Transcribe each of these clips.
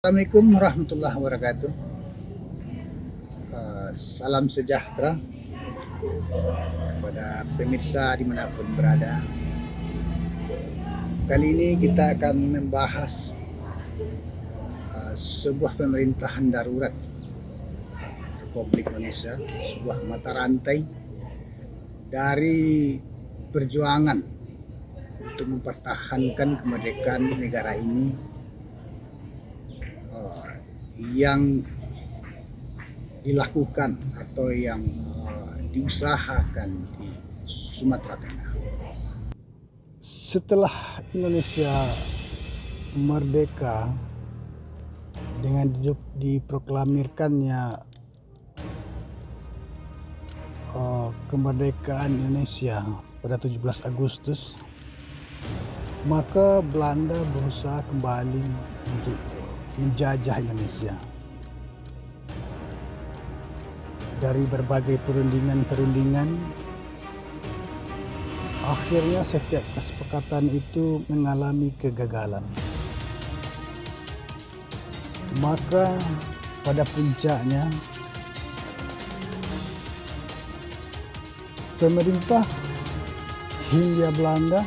Assalamualaikum warahmatullahi wabarakatuh. Salam sejahtera kepada pemirsa dimanapun berada. Kali ini kita akan membahas sebuah pemerintahan darurat Republik Indonesia, sebuah mata rantai dari perjuangan untuk mempertahankan kemerdekaan negara ini yang dilakukan atau yang diusahakan di Sumatera Tengah. Setelah Indonesia merdeka dengan diproklamirkannya kemerdekaan Indonesia pada 17 Agustus, maka Belanda berusaha kembali untuk menjajah Indonesia. Dari berbagai perundingan, akhirnya setiap kesepakatan itu mengalami kegagalan. Maka pada puncaknya pemerintah Hindia Belanda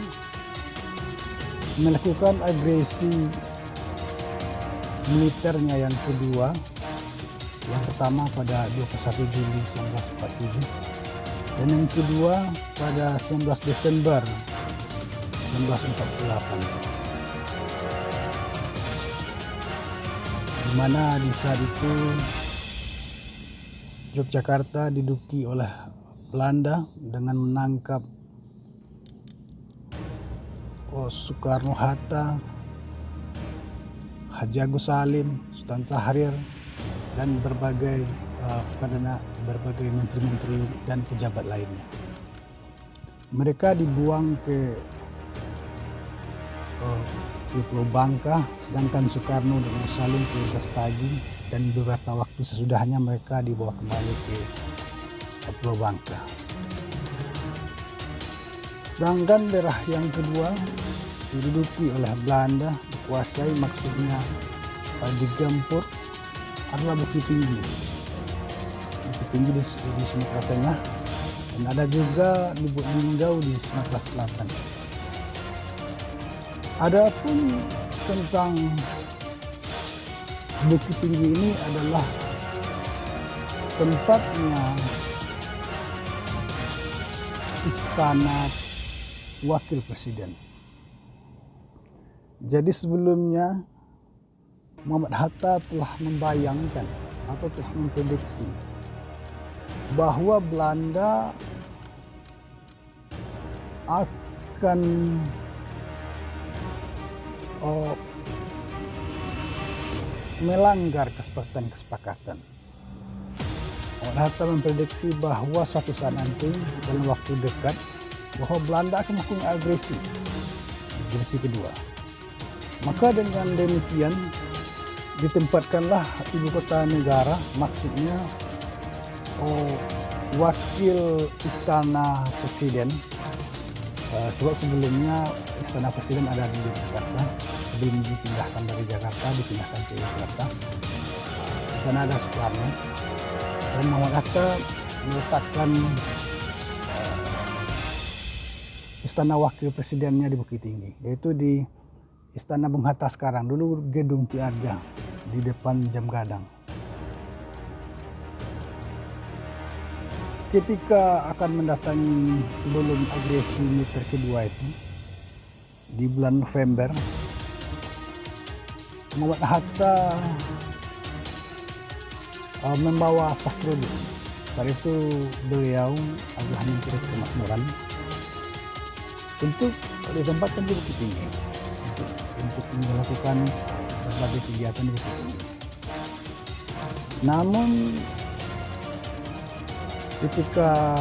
melakukan agresi militernya yang kedua. Yang pertama pada 21 Juli 1947 dan yang kedua pada 19 Desember 1948, di mana di saat itu Yogyakarta diduduki oleh Belanda dengan menangkap Soekarno-Hatta, Haji Agus Salim, Sultan Syahrir, dan berbagai menteri-menteri dan pejabat lainnya. Mereka dibuang ke Pulau Bangka, sedangkan Soekarno dan Agus Salim ke Brastagi, dan beberapa waktu sesudahnya mereka dibawa kembali ke Pulau Bangka. Sedangkan daerah yang kedua diduduki oleh Belanda, dikuasai, maksudnya digempur, adalah Bukit Tinggi di Sumatera Tengah, dan ada juga Lubuk Linggau di Sumatera Selatan. Adapun tentang Bukit Tinggi ini adalah tempatnya istana wakil presiden. Jadi sebelumnya Muhammad Hatta telah membayangkan atau telah memprediksi bahwa Belanda akan melanggar kesepakatan. Muhammad Hatta memprediksi bahwa suatu saat nanti dalam waktu dekat bahwa Belanda akan melakukan agresi kedua. Maka dengan demikian ditempatkanlah ibu kota negara, maksudnya wakil istana presiden, sebab sebelumnya istana presiden ada di Jakarta. Sebelum dipindahkan dari Jakarta, dipindahkan ke Jakarta, di sana ada Soekarno, dan Muhammad Hatta meletakkan istana wakil presidennya di Bukit Tinggi, yaitu di Istana Bung Hatta sekarang, dulu Gedung Tiarja di depan Jam Gadang. Ketika akan mendatangi sebelum agresi militer kedua itu, di bulan November, Muhammad Hatta membawa Safruddin. Saat itu beliau adalah Menteri Kemakmuran untuk ditempatkan di Bukit Tinggi untuk melakukan berbagai kegiatan di Bukit Tinggi. Namun ketika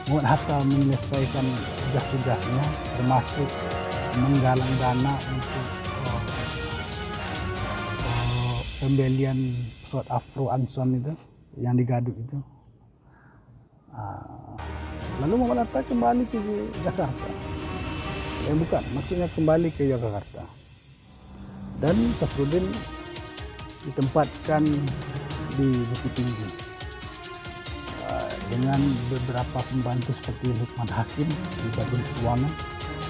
Muhammad Hatta menyelesaikan tugas-tugasnya, termasuk menggalang dana untuk pembelian pesawat Afro Anson itu yang digaduk itu, lalu Muhammad Hatta kembali ke Jakarta. Bukan, maksudnya kembali ke Yogyakarta. Dan Safruddin ditempatkan di Bukit Tinggi dengan beberapa pembantu seperti Lukman Hakim di bagian keuangan,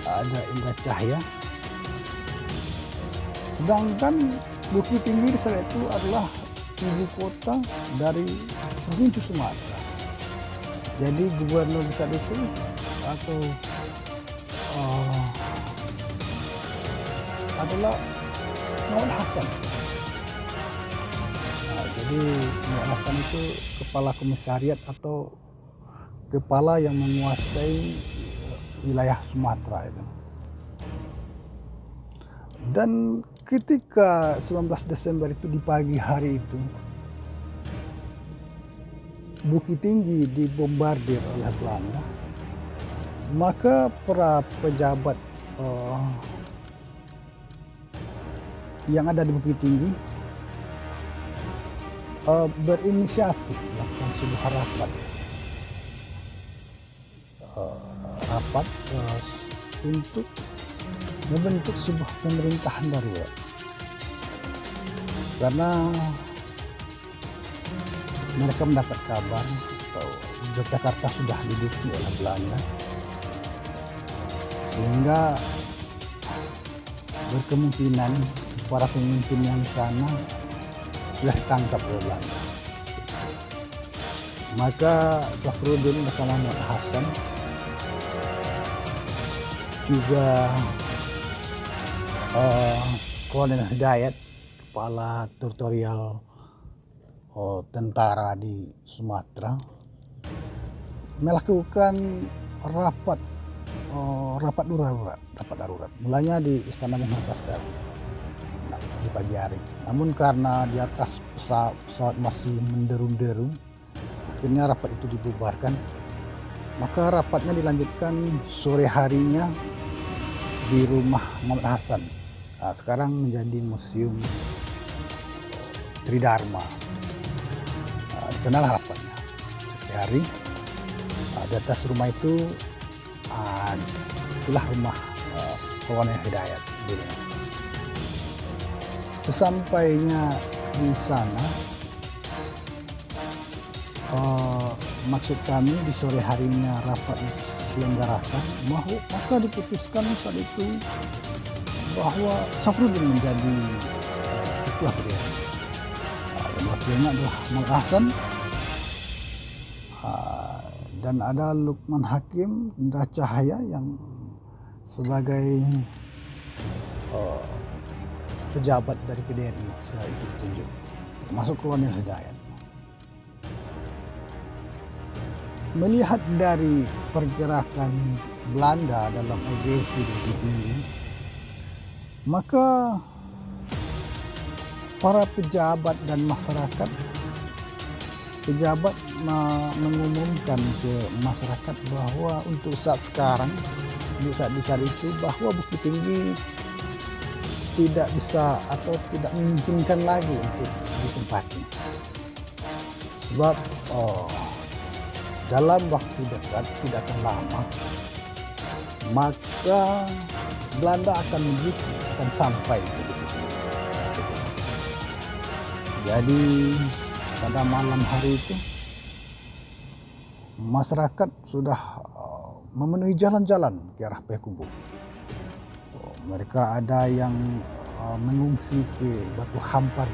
ada Indra Cahya. Sedangkan Bukit Tinggi di saat itu adalah ibu kota dari Provinsi Sumatera. Jadi gubernur di saat itu atau adalah Muhammad Hasan. Jadi Muhammad Hasan itu kepala komisariat atau kepala yang menguasai wilayah Sumatera itu. Dan ketika 19 Desember itu di pagi hari itu, Bukit Tinggi dibombardir oleh Belanda, maka para pejabat yang ada di Bukit Tinggi berinisiatif melakukan sebuah rapat untuk membentuk sebuah pemerintahan darurat, karena mereka mendapat kabar bahwa Yogyakarta sudah diduduki oleh Belanda, sehingga berkemungkinan para pemimpin yang di sana sudah ditangkap oleh Belanda. Maka Safruddin bersama Muhammad Hasan juga Kolonel Hidayat, kepala teritorial tentara di Sumatera, melakukan rapat darurat. Mulanya di Istana Menghantar di pagi hari. Namun karena di atas pesawat masih menderu-deru, akhirnya rapat itu dibubarkan. Maka rapatnya dilanjutkan sore harinya di rumah Muhammad Hasan. Nah, sekarang menjadi Museum Tridharma. Di sanalah rapatnya. Sore hari di atas rumah itu itulah rumah Kolonel Hidayat. Sesampainya di sana, maksud kami di sore harinya rapat diselenggarakan, maka diputuskan saat itu bahwa Safruddin menjadi ketua PDRI. Dan wakilnya adalah Muhammad Hasan, dan ada Lukman Hakim, Indra Cahya yang sebagai pejabat dari PDRI saat itu ditunjuk, termasuk Kolonel Hidayat. Melihat dari pergerakan Belanda dalam agresi di Bukit Tinggi, maka para pejabat dan masyarakat mengumumkan ke masyarakat bahwa untuk saat sekarang, untuk saat itu, bahwa Bukit Tinggi tidak bisa atau tidak memungkinkan lagi untuk ditempati. Sebab dalam waktu dekat, tidak akan lama, maka Belanda akan sampai ke Bukit Tinggi. Jadi pada malam hari itu masyarakat sudah memenuhi jalan-jalan ke arah Payakumbuh. Mereka ada yang mengungsi ke Batu Hampar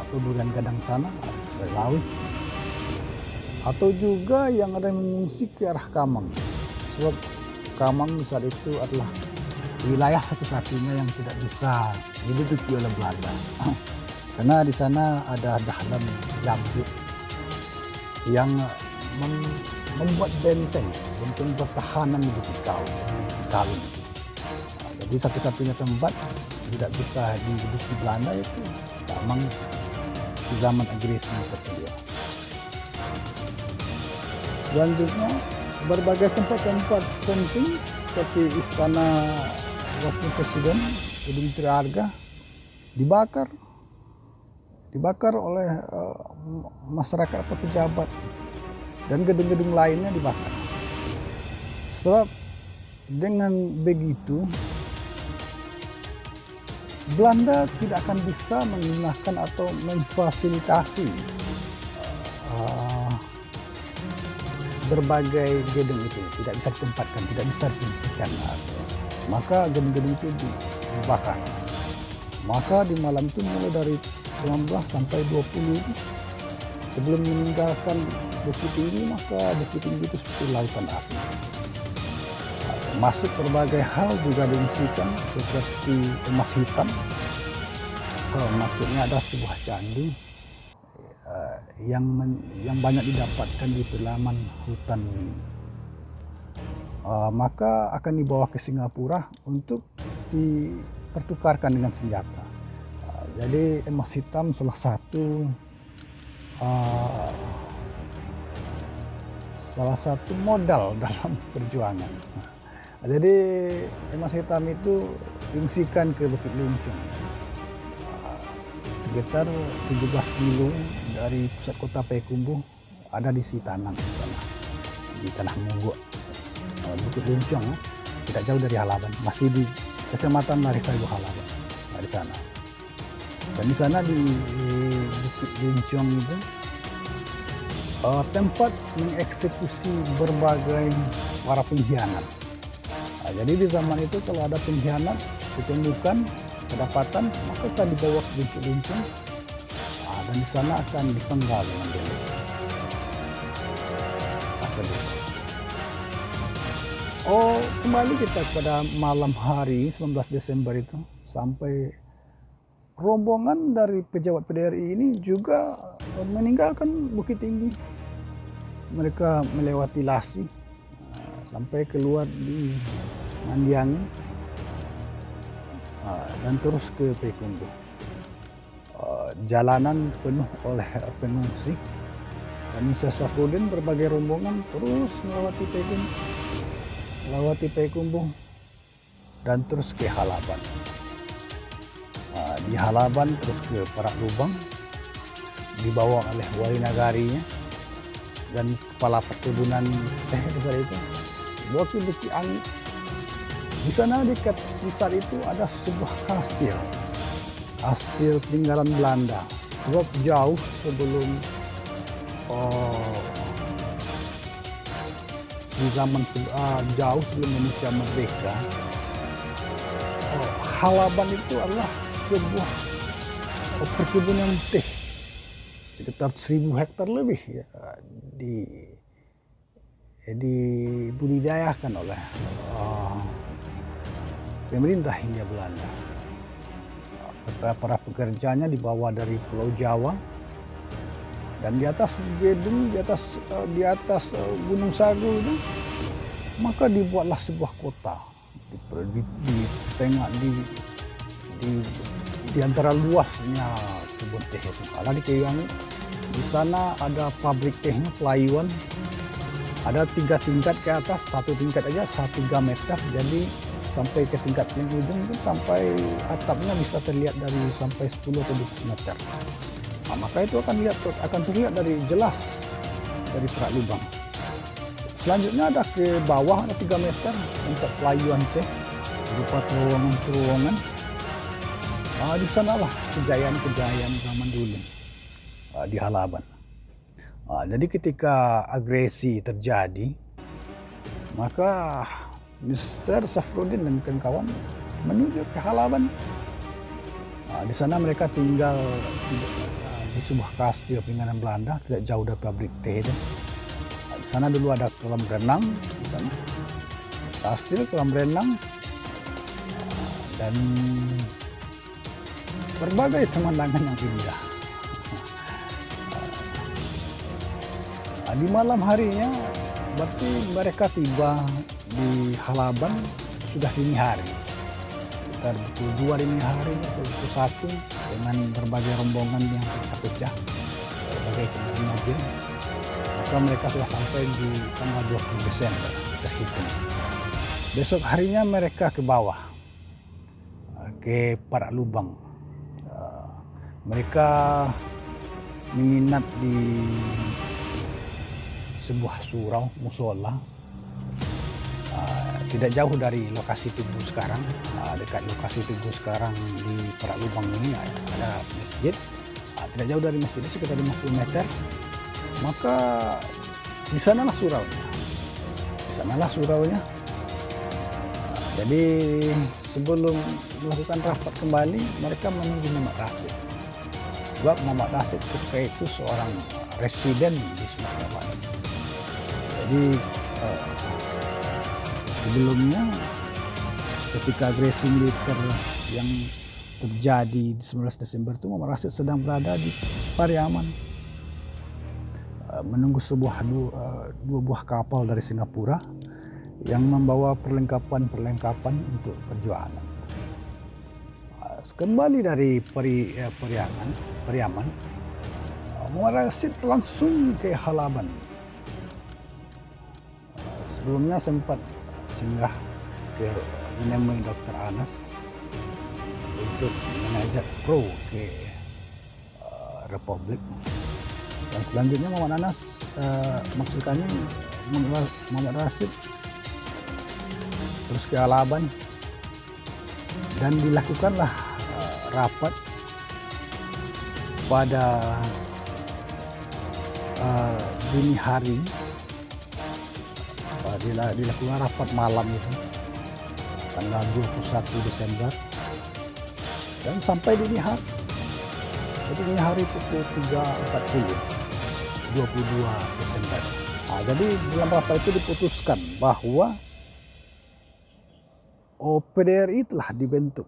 atau Durian Gadang sana, Serai Lawi, atau juga yang ada yang mengungsi ke arah Kamang. Sebab Kamang saat itu adalah wilayah satu-satunya yang tidak bisa diduduki oleh Belanda. Karena di sana ada Dahlan Jambi yang membuat benteng pertahanan di Bukit Kalung. Jadi satu-satunya tempat tidak bisa diduduki Belanda itu Kamang di zaman agresi kedua. Selanjutnya berbagai tempat-tempat penting seperti Istana Wakil Presiden, Gedung Triharga dibakar oleh masyarakat atau pejabat, dan gedung-gedung lainnya dibakar. Sebab dengan begitu Belanda tidak akan bisa menggunakan atau memfasilitasi uh, berbagai gedung itu, tidak bisa ditempatkan, tidak bisa difungsikan. Maka gedung-gedung itu dibakar. Maka di malam itu mulai dari 19 sampai 20 itu, sebelum meninggalkan Bukit Tinggi, maka Bukit Tinggi itu seperti lautan api. Masuk berbagai hal juga diungsikan seperti emas hitam. Maksudnya ada sebuah candi yang banyak didapatkan di pedalaman hutan. Maka akan dibawa ke Singapura untuk dipertukarkan dengan senjata. Jadi emas hitam salah satu modal dalam perjuangan. Jadi emas hitam itu diungsikan ke Bukit Luncung, sekitar 17 kilo dari pusat kota Payakumbuh, ada di Sitanang, di Tanah Munggok. Bukit Luncung tidak jauh dari Halaban, masih di Kecamatan Larisaibu Halaban, di sana. Dan di sana di Bukit Luncung itu tempat mengeksekusi berbagai para pengkhianat. Jadi di zaman itu kalau ada pengkhianat ditemukan, kedapatan, maka akan dibawa ke Bukit Luncung, dan di sana akan dipenggal dengan dia. Kembali kita pada malam hari 19 Desember itu, sampai rombongan dari pejabat PDRI ini juga meninggalkan Bukit Tinggi. Mereka melewati Lasi sampai keluar di Mandiangin dan terus ke Payakumbuh. Jalanan penuh oleh pengungsi, dan Syekh Safruddin berbagai rombongan terus melewati Payakumbuh dan terus ke Halaban. Di Halaban terus ke Parak Lubang, dibawa oleh wali nagarinya dan kepala perkebunan teh di sana itu, bawa ke Bukit Angin. Di sana dekat Kisar itu ada sebuah kastil peninggalan Belanda, sebab jauh sebelum jauh sebelum Indonesia merdeka, Halaban itu adalah sebuah perkebunan teh sekitar 1000 hektar lebih ya, dibudidayakan oleh pemerintah Hindia Belanda. Para pekerjanya dibawa dari Pulau Jawa, dan di atas gedung, di atas Gunung Sagu itu, maka dibuatlah sebuah kota di antara luasnya kebun teh itu. Ada di Keyang, di sana ada pabrik tehnya Pelayuan, ada 3 tingkat ke atas, 1 tingkat aja 3 meter, jadi sampai ke tingkat yang ujung itu sampai atapnya bisa terlihat dari sampai 10 atau 20 meter. Maka itu akan terlihat dari jelas dari Parak Lubang. Selanjutnya ada ke bawah, ada 3 meter untuk Pelayuan teh, berupa terowongan. Di sanalah kejayaan zaman dulu di Halaban. Jadi ketika agresi terjadi, maka Mr. Safruddin dan kawan-kawan menuju ke Halaban. Di sana mereka tinggal di sebuah kastil peninggalan Belanda, tidak jauh dari pabrik teh. Di sana dulu ada kolam renang, di sana kastil, kolam renang, dan berbagai pemandangan yang indah. Di malam harinya, berarti mereka tiba di Halaban sudah dini hari, sekitar pukul 2 dini hari atau pukul 1, dengan berbagai rombongan yang terpecah, berbagai kendaraan mobil. Maka mereka sudah sampai di tanggal 20 Desember terhitung. Besok harinya mereka ke bawah, ke Parak Lubang. Mereka menginap di sebuah surau musola tidak jauh dari lokasi Tugu sekarang. Dekat lokasi Tugu sekarang di Perak Lubang ini ada masjid. Tidak jauh dari masjid ini sekitar 50 meter. Maka di sanalah suraunya. Di sanalah suraunya. Jadi sebelum melakukan rapat kembali, mereka menunggu Muhammad Rashid. Sebab Muhammad Rashid ketika itu seorang residen di Sumatera Barat. Jadi sebelumnya ketika agresi militer yang terjadi di 19 Desember itu, Muhammad Rashid sedang berada di Pariaman menunggu dua buah kapal dari Singapura yang membawa perlengkapan untuk perjuangan. Kembali dari Pariaman, Muhammad Rashid langsung ke Halaban. Sebelumnya sempat singgah ke menemui Dr. Anas untuk mengajak pro ke Republik. Dan selanjutnya Muhammad Anas, maksud kami Muhammad Rashid terus ke Halaban dan dilakukanlah rapat pada dini hari. Dilakukan rapat malam itu tanggal 21 Desember dan sampai dini hari. Jadi dini hari pukul 3.40 22 Desember. Jadi dalam rapat itu diputuskan bahwa PDRI telah dibentuk.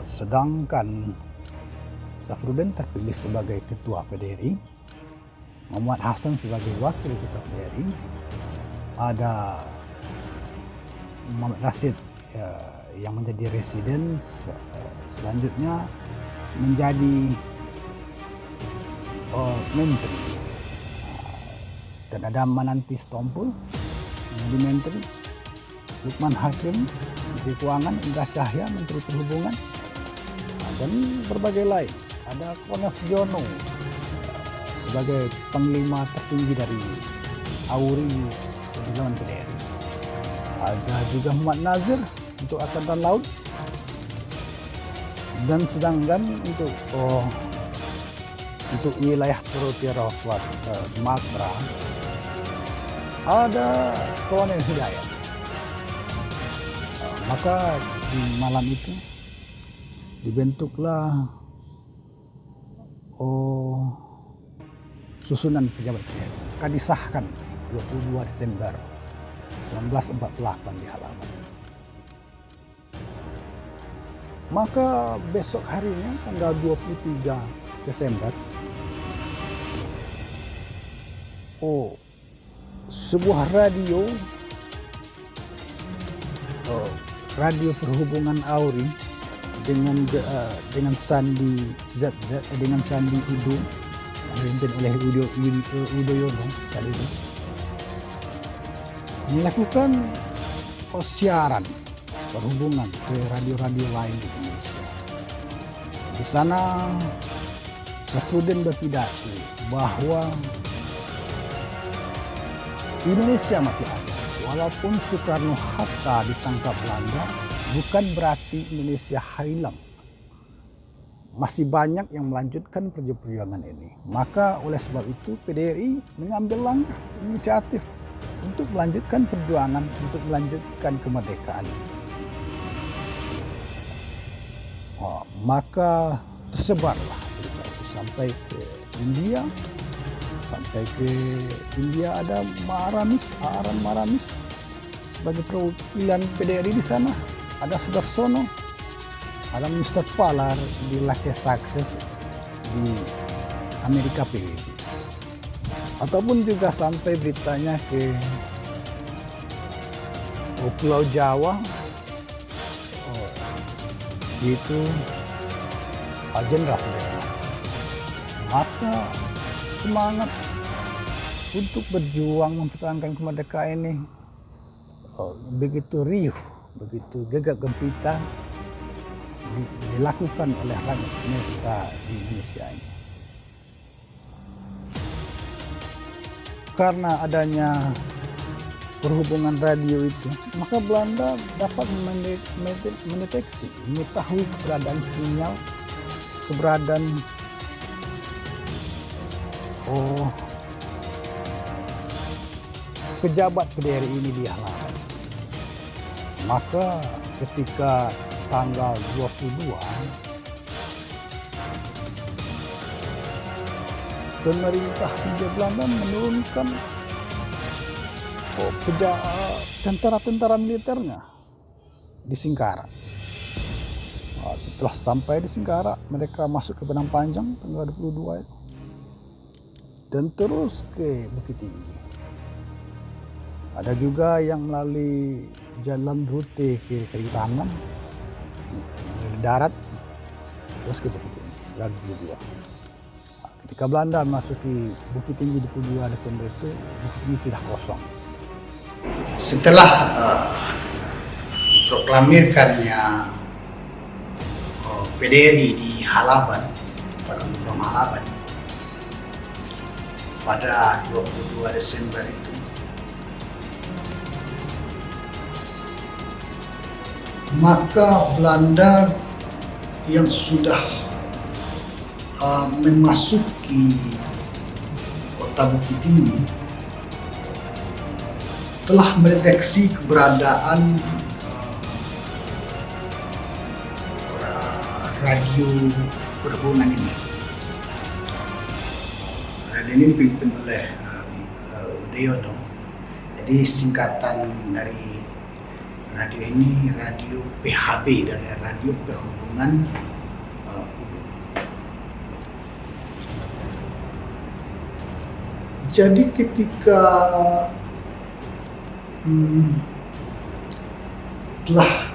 Sedangkan Safruddin terpilih sebagai ketua PDRI, Muhammad Hasan sebagai wakil ketua PDRI, ada Muhammad Rashid yang menjadi residen, selanjutnya menjadi menteri, dan ada Mananti Stompul menjadi menteri, Lukman Hakim Menteri Keuangan, Indra Cahya Menteri Perhubungan, dan berbagai lain. Ada Konas Jono sebagai panglima tertinggi dari AURI di zaman PDRI. Ada juga Muhammad Nazir untuk Angkatan Laut, dan sedangkan untuk wilayah Perutiro Sumatera ada Kolonel Hidayat. Maka di malam itu dibentuklah susunan pejabat PDRI. Maka disahkan 22 Desember 1948 di Halaman. Maka besok harinya tanggal 23 Desember sebuah radio perhubungan AURI dengan Sandi Udo, dipimpin oleh Udoyono saat itu, melakukan siaran perhubungan ke radio-radio lain di Indonesia. Di sana Safruddin berpidato bahwa Indonesia masih ada. Walaupun Soekarno-Hatta ditangkap Belanda, bukan berarti Indonesia hilang. Masih banyak yang melanjutkan perjuangan ini. Maka oleh sebab itu PDRI mengambil langkah inisiatif untuk melanjutkan perjuangan, untuk melanjutkan kemerdekaan. Maka tersebarlah berita itu sampai ke India. Ada Aran Maramis sebagai perwakilan PDRI di sana. Ada Sudarsono, ada Mr. Palar di Lake Success di Amerika PBB. Ataupun juga sampai beritanya ke Pulau Jawa, yaitu Jenderal Sudirman. Maka semangat untuk berjuang mempertahankan kemerdekaan ini begitu riuh, begitu gegap gempita dilakukan oleh rakyat semesta di Indonesia ini. Karena adanya perhubungan radio itu, maka Belanda dapat mendeteksi, mengetahui keberadaan sinyal, keberadaan pejabat PDRI ini di halaman. Maka ketika tanggal 22, pemerintah Hindia Belanda menurunkan tentara-tentara militernya di Singkara. Setelah sampai di Singkara, mereka masuk ke Padang Panjang tanggal 22 itu, dan terus ke Bukit Tinggi. Ada juga yang melalui jalan rute ke Kalitangan, dari darat terus ke Bukit Tinggi tanggal 22. Ketika Belanda memasuki Bukit Tinggi 22 Desember itu, Bukit Tinggi sudah kosong. Setelah proklamirkannya PDRI di Halaban, pada Gunung Halaban, pada 22 Desember itu, maka Belanda yang sudah memasuki kota Bukit Tinggi telah mendeteksi keberadaan radio perhubungan ini. Radio ini dipimpin oleh Udayana. Jadi singkatan dari radio ini radio PHB, dari radio perhubungan umum. Jadi ketika telah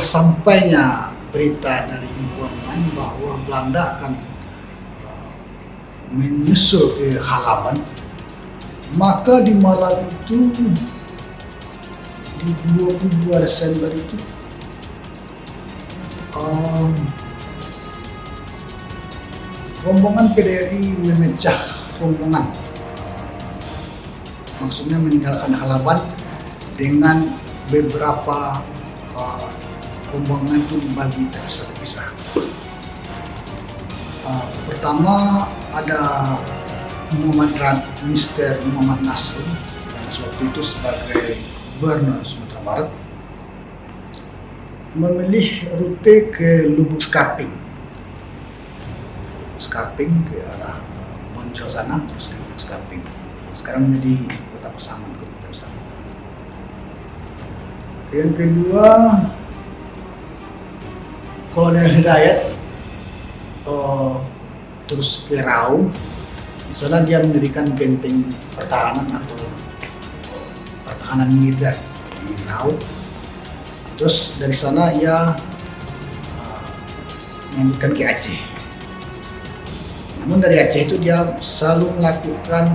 sampainya berita dari informan bahwa Belanda akan menyusul ke Halaban, maka di malam itu, di 22 Desember itu, rombongan PDRI memecah rombongan, maksudnya meninggalkan Halaban dengan beberapa rombongan itu dibagi terpisah-terpisah. Pertama ada Mr. Muhammad Nasr, yang waktu itu sebagai Gubernur Sumatera Barat, memilih rute ke Lubuk Skaping ke arah Bonjol sana, terus ke Lubuk Skaping. Sekarang menjadi Kota Pasaman, Kabupaten Pasaman. Yang kedua, Kolonel Hidayat terus ke Rau. Di sana dia mendirikan benteng pertahanan atau pertahanan militer di Rau. Terus dari sana ia melanjutkan ke Aceh. Namun dari Aceh itu dia selalu melakukan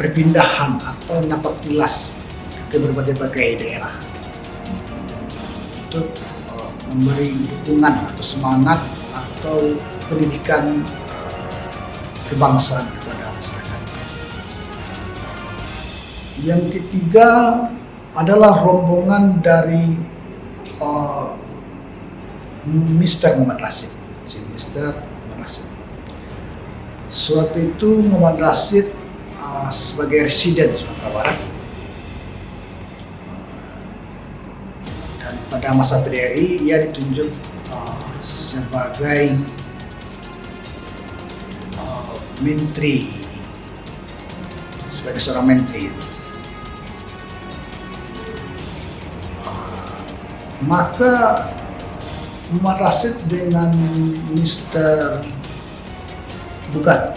perpindahan atau napak tilas ke berbagai daerah untuk memberi dukungan atau semangat atau pendidikan kebangsaan kepada masyarakat. Yang ketiga adalah rombongan dari Mr. Muhammad Rashid. Suatu itu Muhammad Rashid sebagai residen Sumatera Barat, dan pada masa PDRI ia ditunjuk sebagai menteri, sebagai seorang menteri. Maka Muhammad Rashid dengan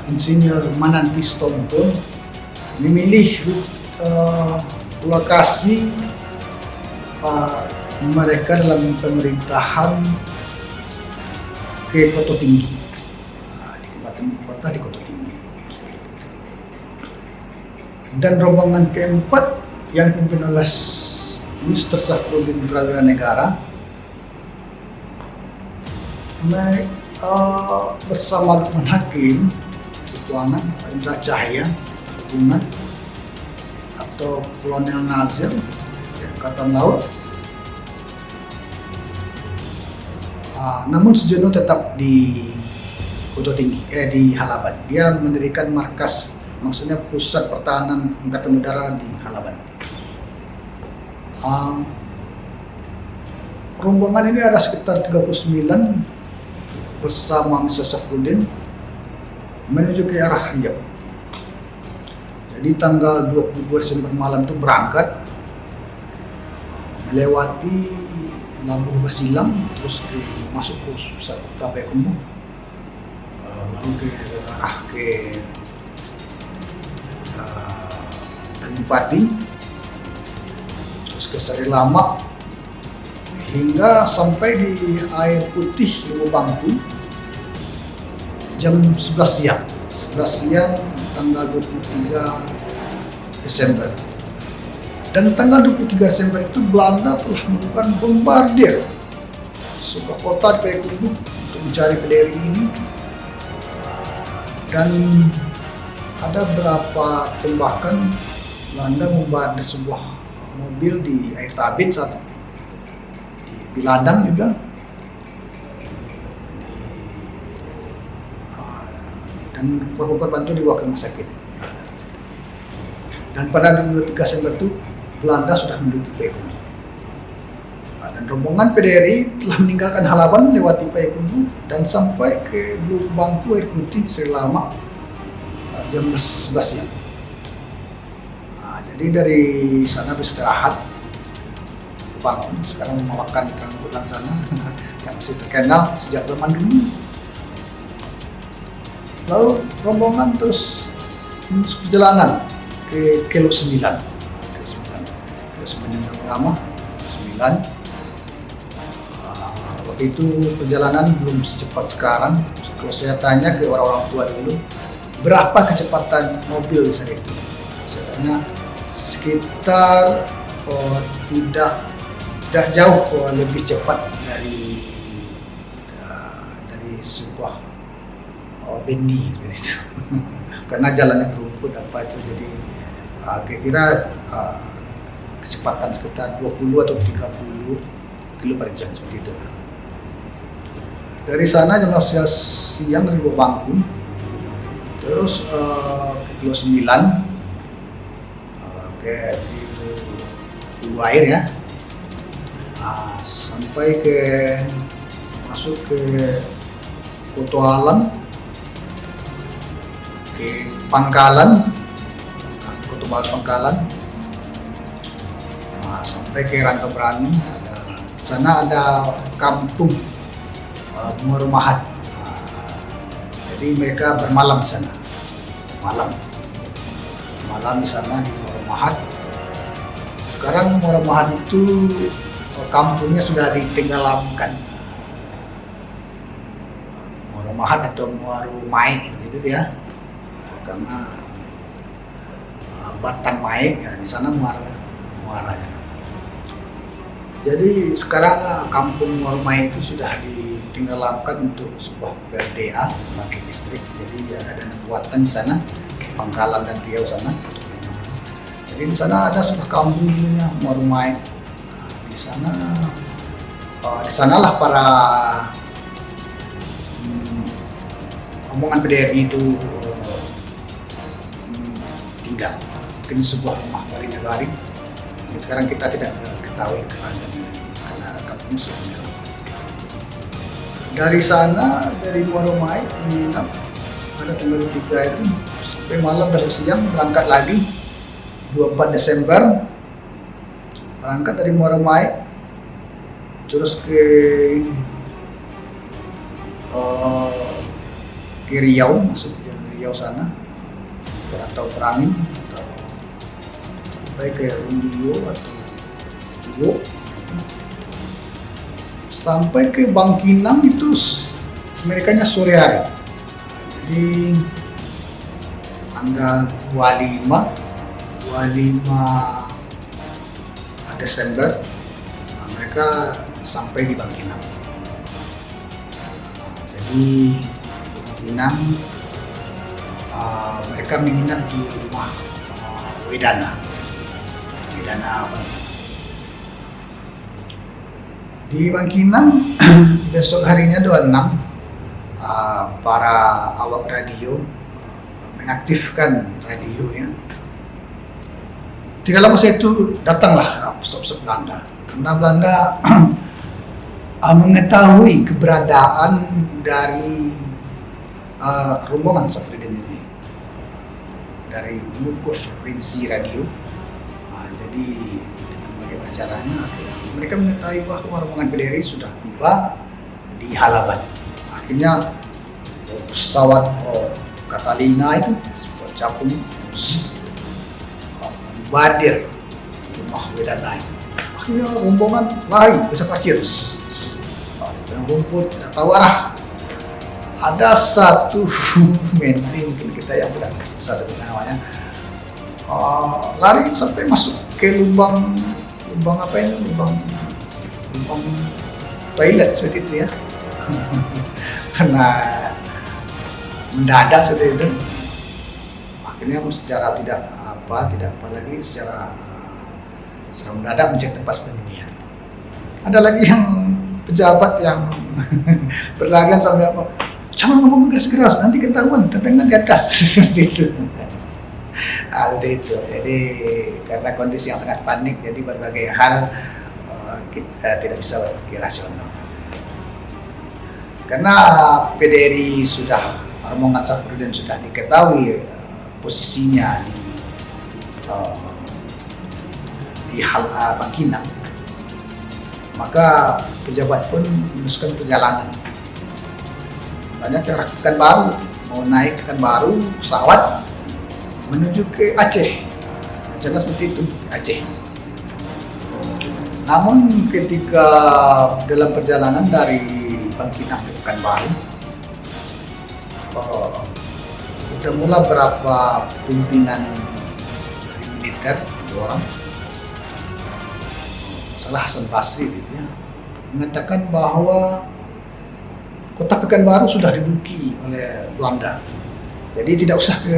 Insinyur Mananti Stompul memilih lokasi mereka dalam pemerintahan ke Kota Tinggi, di kabupaten kota di Kota Tinggi. Dan rombongan keempat yang dipimpin oleh Mr. Safruddin Prawira bersama Lukman Hakim, Keuangan, Indra Cahya, Hubungan, atau Kolonel Nazir Angkatan Laut. Namun Sujono tetap di Kota Tinggi, di Halaban. Dia mendirikan markas, maksudnya pusat pertahanan Angkatan Udara di Halaban. Rombongan ini ada sekitar 39 bersama Mr. Safruddin menuju ke arah Riau. Jadi tanggal 22 Desember malam itu berangkat melewati Labuh Basilang, terus masuk ke pusat kota Payakumbuh, lalu ke arah ke Tanjung Pati, terus ke Sari Lama, hingga sampai di Air Putih Limau Bangku jam 11 siang. 11 siang tanggal 23 Desember. Dan tanggal 23 Desember itu Belanda telah melakukan bombardir sebuah kota di Payakumbuh untuk mencari PDRI ini. Dan ada beberapa tembakan Belanda membombardir sebuah mobil di Air Tabit satu, di Piladang juga, dan korban-korban itu dibawa ke rumah sakit. Dan pada 23 Desember itu Belanda sudah menduduki Payakumbuh. Dan rombongan PDRI telah meninggalkan Halaban lewati Payakumbuh dan sampai ke Lubuk Bangku Air Putih Sri Lama jam 11 siang. Jadi dari sana beristirahat ke Bangku, sekarang makan rambutan sana yang masih terkenal sejak zaman dulu. Lalu rombongan terus perjalanan ke Kilo 9. Semenjak lama 9. Waktu itu perjalanan belum secepat sekarang. Kalau saya tanya ke orang-orang tua dulu, berapa kecepatan mobil di sana itu? Sebenarnya sekitar tidak jauh, lebih cepat dari sebuah bendi seperti itu. Karena jalannya berumput apa itu, jadi kira-kira kecepatan sekitar 20 atau 30 kilo per jam seperti itu. Dari sana jam 11 siang dari Lubuk Bangku, terus ke Kilo 9, ke Hulu Air ya, sampai masuk ke Koto Alam, ke Pangkalan, Koto Pangkalan, sampai ke Rantau Berani. Di sana ada kampung Muarumahat. Jadi mereka bermalam di sana. Malam di sana di Muarumahat. Sekarang Muarumahat itu kampungnya sudah ditenggelamkan. Muarumahat atau Muarumai gitu ya. Karena Batan Mai ya, di sana muaranya. Jadi sekarang kampung Muarumai itu sudah ditenggelamkan untuk sebuah PLDA, pembangkit listrik. Jadi ada buatan di sana, Pangkalan dan Riau sana. Jadi di sana ada sebuah kampung namanya Muarumai. Di sanalah para rombongan PDRI itu tinggal. Mungkin sebuah rumah garing. Sekarang kita tidak ketahui karena kampung sudah meninggal. Dari sana, dari Muarumai menginap pada tanggal 3 itu sampai malam besok siang berangkat lagi 24 Desember, berangkat dari Muarumai terus ke Riau, masuk ke Riau sana atau Perangin atau sampai ke Rundio atau Luo, sampai ke Bangkinang itu mereka sore hari. Jadi tanggal 25 Desember mereka sampai di Bangkinang. Jadi Bangkinang mereka menginap di rumah Wedana. pidana apa. Di Bangkinang besok harinya 26 para awak radio mengaktifkan radionya. Tidak lama setelah itu datanglah pesawat Belanda. Karena Belanda mengetahui keberadaan dari rombongan Safruddin ini dari mengukur frekuensi radio. Jadi dengan bagaimana caranya mereka mengetahui bahwa rombongan PDRI sudah tiba di halaman. Akhirnya pesawat Catalina itu sebuah capung badir rumah Wedanai. Akhirnya rombongan lari besar kecil dengan rumput tidak tahu arah. Ada satu menteri mungkin kita yang tidak bisa sebut namanya lari sampai masuk ke lubang apa ini, lubang toilet seperti itu ya. Karena mendadak seperti itu, akhirnya secara tidak apa lagi secara mendadak mencek tempat sembunyian. Ada lagi yang pejabat yang berlarian sampai apa, jangan ngomong keras-keras nanti ketahuan terdengar di atas. Seperti itu. Seperti itu. Jadi karena kondisi yang sangat panik, jadi berbagai hal kita tidak bisa berpikir rasional. Karena PDRI sudah, rombongan Safruddin sudah diketahui posisinya di hal Bangkinang, maka pejabat pun meneruskan perjalanan. Banyak yang rakyat baru mau naik baru pesawat menuju ke Aceh, rencana seperti itu, Aceh. Namun ketika dalam perjalanan dari Bangkinang ke Pekanbaru, ketemulah beberapa pimpinan militer, 2 orang, salah Hasan Basri gitu ya, mengatakan bahwa kota Pekanbaru sudah diduduki oleh Belanda. Jadi tidak usah ke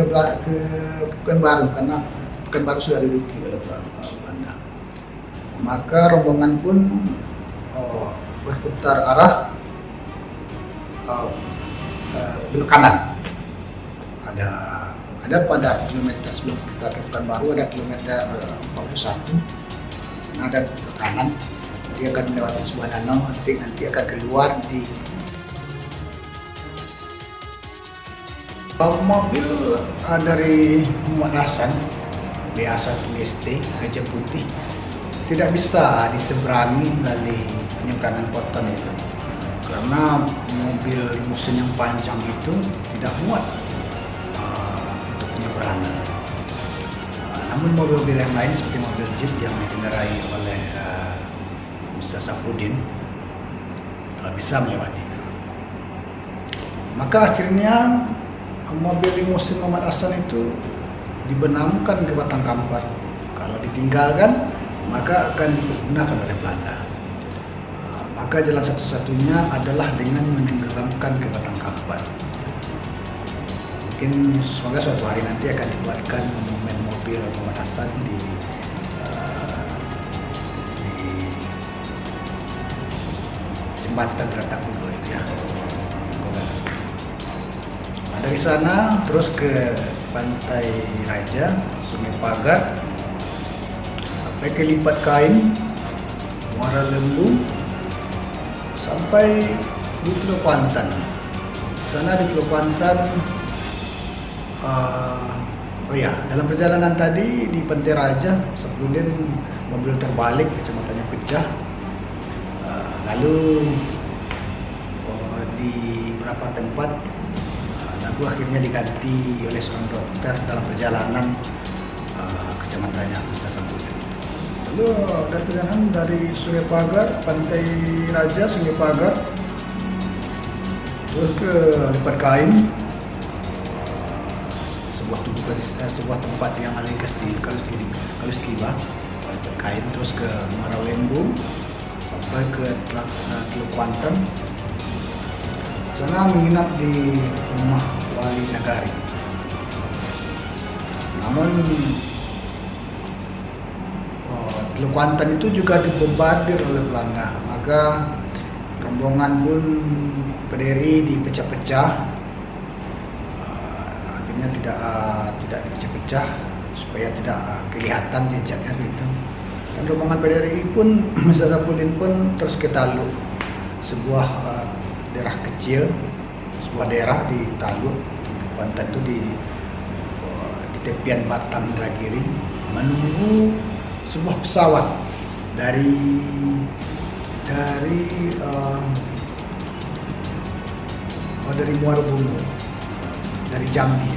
Pekanbaru karena Pekanbaru sudah diduduki oleh Belanda. Maka rombongan pun berputar arah belok kanan. Ada pada kilometer sebelum kita ke Pekanbaru ada kilometer 41. Sana ada ke kanan. Dia akan melewati sebuah danau, nanti akan keluar di mobil dari Muhammad Hasan BA1ST Gajah Putih tidak bisa diseberangi melalui penyeberangan Poton itu karena mobil musim yang panjang itu tidak muat untuk penyeberangan. Namun mobil-mobil yang lain seperti mobil Jeep yang dikendarai oleh Mr. Safruddin bisa melewati. Maka akhirnya mobil limusin Muhammad Hasan itu dibenamkan ke Batang Kampar. Kalau ditinggalkan, maka akan digunakan oleh Belanda. Maka jalan satu-satunya adalah dengan menenggelamkan ke Batang Kampar. Mungkin semoga suatu hari nanti akan dibuatkan monumen mobil Muhammad Hasan di jembatan Ratakudo itu ya. Dari sana terus ke Pantai Raja, Sungai Pagar, sampai ke Lipat Kain, Muara Lembu, sampai di Teluk Kuantan. Sana di Teluk Kuantan, dalam perjalanan tadi di Pantai Raja, Safruddin mobil terbalik, kecepatannya pecah. Lalu di beberapa tempat lalu akhirnya diganti oleh seorang dokter dalam perjalanan kecepatannya bisa sembuh. Lalu dari perjalanan dari Sungai Pagar, Pantai Raja, Sungai Pagar, terus ke Lipat Kain, sebuah tempat yang paling Kalistiwa, Lipat Kain, terus ke Muara Lembu, sampai ke Teluk Kuantan. Sana menginap di rumah Wali Nagari. Namun Teluk Kuantan itu juga dibombardir oleh Belanda, maka rombongan pun berdiri dipecah-pecah. Akhirnya tidak dipecah-pecah supaya tidak kelihatan jejaknya gitu. Dan rombongan PDRI pun Mr. Safruddin pun terus ke Taluk, sebuah daerah kecil, sebuah daerah di Taluk Kuantan itu di tepian Batam Indragiri, menunggu sebuah pesawat dari Muarabungu, dari Jambi.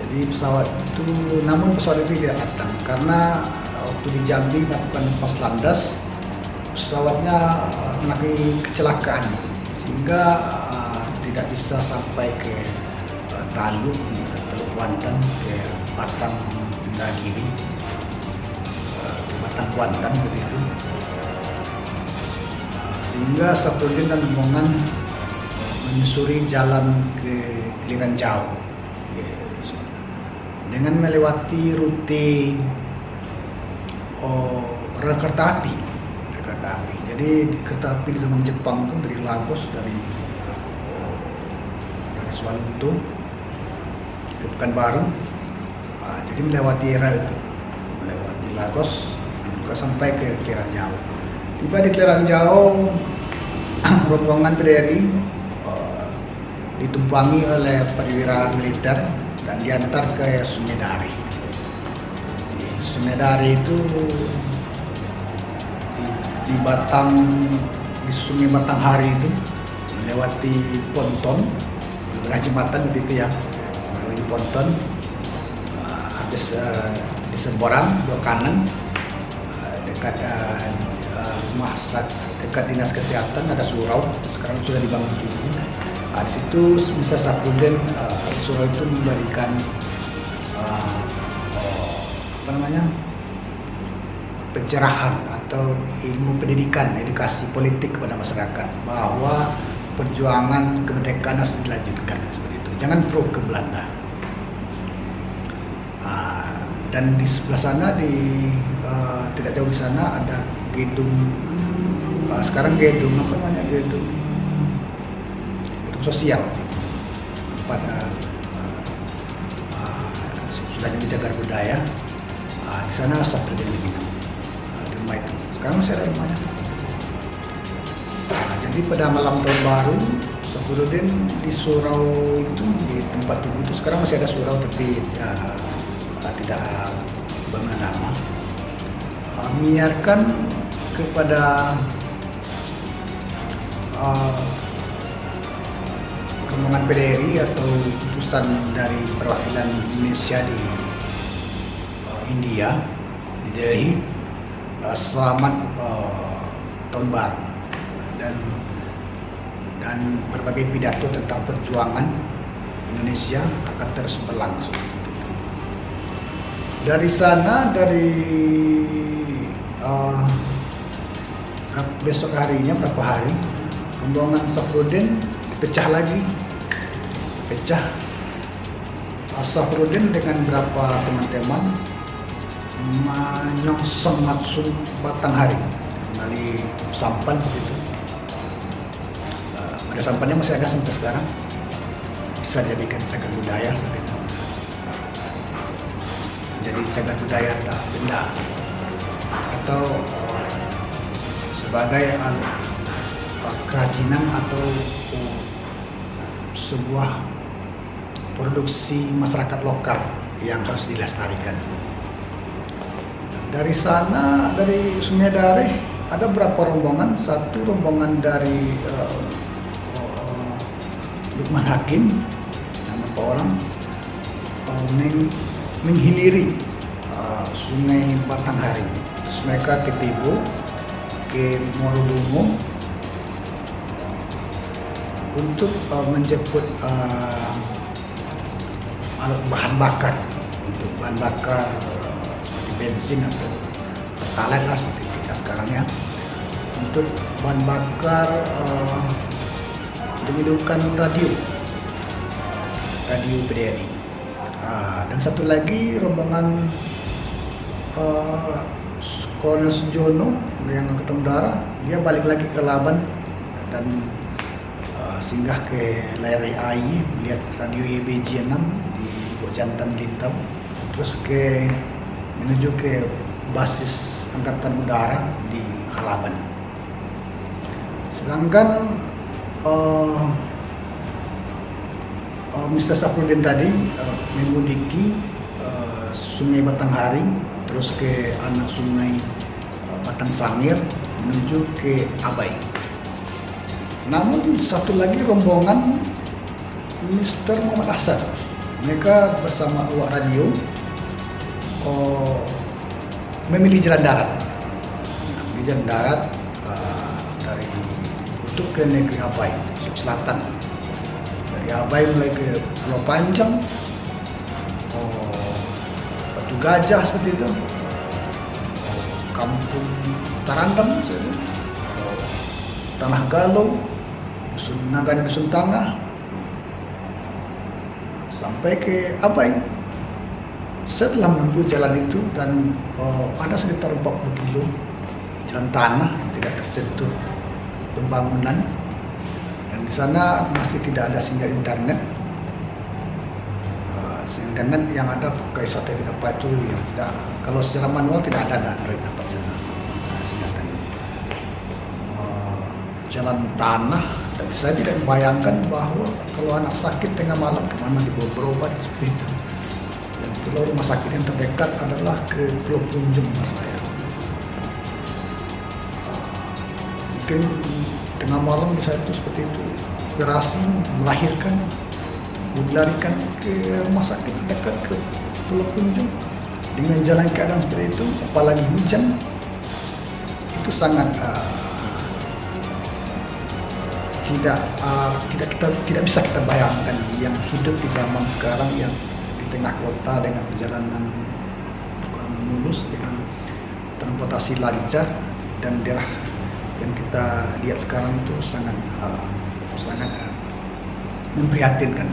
Jadi pesawat itu, namun pesawat itu tidak datang karena waktu di Jambi melakukan lepas landas, pesawatnya mengalami kecelakaan sehingga tidak bisa sampai ke Taluk, Teluk Kuantan, ke Batam Indragiri, Batam Kuantan begitu. Sehingga Safruddin dan rombongan menyusuri jalan ke Keliran Jauh dengan melewati rute rel kereta api. Jadi kereta api di zaman Jepang itu dari Lagos, dari Swalunto ke Pekanbaru. Jadi melewati rel itu, melewati Lagos juga sampai ke Keliran Jauh. Tiba di Keliran Jauh, rombongan PDRI ditumpangi oleh perwira militer dan diantar ke Sumedari. Sumedari itu di Sungai Batanghari itu melewati Ponton, beberapa jembatan begitu ya, melewati Ponton, habis di Semborang belok kanan, dekat rumah dekat dinas kesehatan ada surau, sekarang sudah dibangun dulu. Di situ bisa Safruddin surau itu memberikan pencerahan atau ilmu pendidikan, edukasi politik kepada masyarakat bahwa perjuangan kemerdekaan harus dilanjutkan seperti itu. Jangan pro ke Belanda. Dan di sebelah sana, tidak jauh di sana ada gedung, sekarang gedung sosial pada sudah jadi cagar budaya. Di sana Safruddin diminum di rumah itu. Sekarang masih ada rumahnya. Jadi pada malam tahun baru Safruddin di surau itu, di tempat tugu itu sekarang masih ada surau tapi tidak bangunan lama. Menyiarkan kepada rombongan PDRI atau utusan dari perwakilan Indonesia di India, di Delhi, selamat tahun baru dan berbagai pidato tentang perjuangan Indonesia akan terus berlangsung. Dari sana, besok harinya berapa hari, rombongan Safruddin pecah lagi. Safruddin dengan berapa teman-teman menyongsong masuk Batanghari, kembali sampan begitu. Pada sampannya masih ada sampai sekarang, bisa dijadikan cagar budaya seperti itu. Jadi cagar budaya benda atau sebagai kerajinan atau sebuah produksi masyarakat lokal yang harus dilestarikan. Dari sana, dari Sumedari ada berapa rombongan? Satu rombongan dari Lukman Hakim, beberapa orang menghiliri Sungai Batanghari. Terus mereka ke Tibo, ke Muarabungu untuk menjemput bahan bakar, untuk bahan bakar seperti bensin atau pertalite lah seperti kita sekarang ya, untuk bahan bakar untuk hidupkan radio PDRI. Dan satu lagi rombongan Kolonel Sujono yang Angkatan Udara, dia balik lagi ke Laban dan singgah ke layar AI, melihat radio YBJ 6 di Bojantan Lintau, terus menuju ke basis Angkatan Udara di Halaban. Sedangkan Mr. Saprudin tadi memudiki Sungai Batanghari, terus ke anak Sungai Batang Sangir menuju ke Abai. Namun satu lagi rombongan Mr. Muhammad Hasan, mereka bersama awak radio memilih jalan darat. Memilih jalan darat dari untuk ke negeri Abai, selatan. Dari Abai mulai ke Pulau Panjang, Batu Gajah seperti itu, Kampung Tarandam, Tanah Galuh, Dusun Naga, Dusun Tangah, sampai ke Abai. Setelah menempuh jalan itu dan ada sekitar 40 kilo jalan tanah yang tidak tersentuh pembangunan, dan di sana masih tidak ada sinyal internet. Internet yang ada pakai satelit apa itu yang tidak, kalau secara manual tidak ada Android dapat sana. Jalan tanah, dan saya tidak membayangkan bahwa kalau anak sakit tengah malam kemana dibawa berobat seperti itu. Dan pulau rumah sakit yang terdekat adalah ke Pulau Punjung, Mas saya. Mungkin tengah malam bisa itu seperti itu, operasi melahirkan, dilarikan ke rumah sakit dekat ke Pulau Punjung dengan jalan keadaan seperti itu, apalagi hujan, itu sangat tidak bisa kita bayangkan yang hidup di zaman sekarang yang di tengah kota dengan perjalanan mulus, dengan transportasi lancar, dan daerah yang kita lihat sekarang itu sangat memprihatinkan.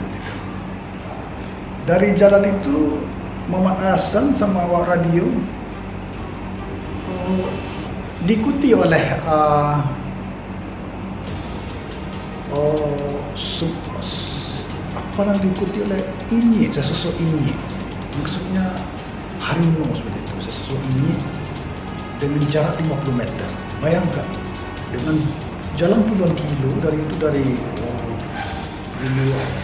Dari jalan itu Muhammad Hasan sama awak radio diikuti oleh diikuti oleh ini, sesosok ini, maksudnya harimau seperti itu, sesosok ini dengan jarak 50 meter. Bayangkan dengan jalan puluhan kilo dari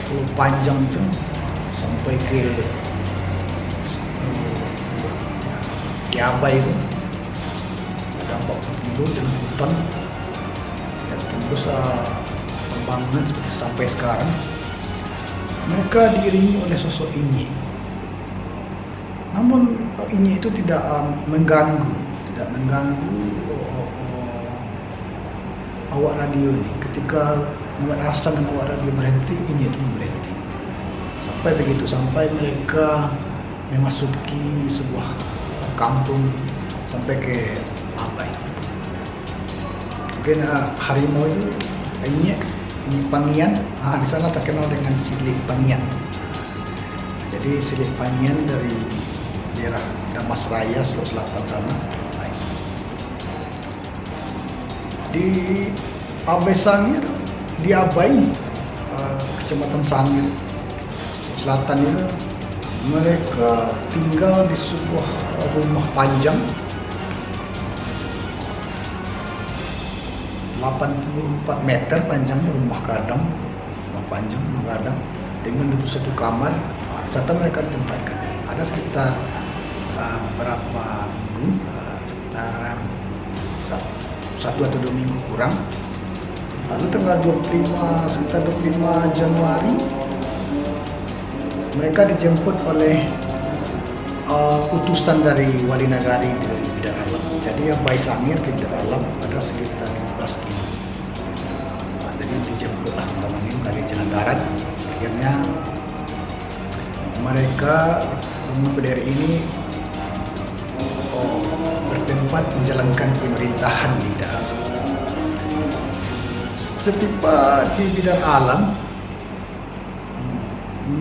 Pulau Panjang itu sampai ke Abai itu ada 40 kilo dengan hutan dan tembus pembangunan seperti sampai sekarang. Mereka diiringi oleh sosok ini. Namun ini itu tidak mengganggu awak radio ini. Ketika Muhammad Hasan dan awak radio berhenti, ini itu berhenti. Sampai mereka memasuki sebuah kampung sampai ke Abai. Mungkin harimau itu ini Pangian, di sana terkenal dengan Silik Pangian. Jadi Silik Pangian dari daerah Damas Raya, Sulawesi Selatan sana. Di Abai Sangir, di Abai, Kecamatan Sangir Selatan itu, mereka tinggal di sebuah rumah panjang 84 meter panjangnya, rumah gadang dengan 21 kamar. Serta mereka ditempatkan ada sekitar berapa minggu, sekitar 1 atau 2 minggu kurang. Lalu tanggal 25 Januari mereka dijemput oleh utusan dari Wali Nagari dari Bidar Alam. Jadi Abai Sangir ke Bidar Alam ada sekitar 15 kilo. Jadi dijemputlah malam ini dari jalan darat. Akhirnya mereka rumah PDRI ini bertempat menjalankan pemerintahan di darat. Setiba di Bidar Alam,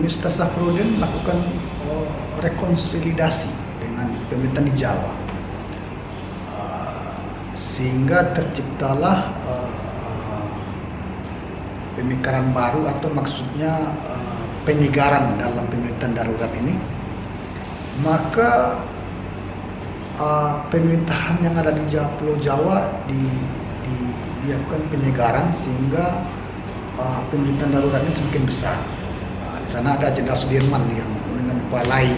Mr. Saprudin melakukan rekonsolidasi dengan pemerintahan di Jawa. sehingga terciptalah pemikiran baru atau maksudnya penyegaran dalam pemerintahan darurat ini. Maka pemerintahan yang ada di Pulau Jawa dilakukan penyegaran sehingga pemerintahan daruratnya semakin besar. Di sana ada Jenderal Sudirman yang dengan balai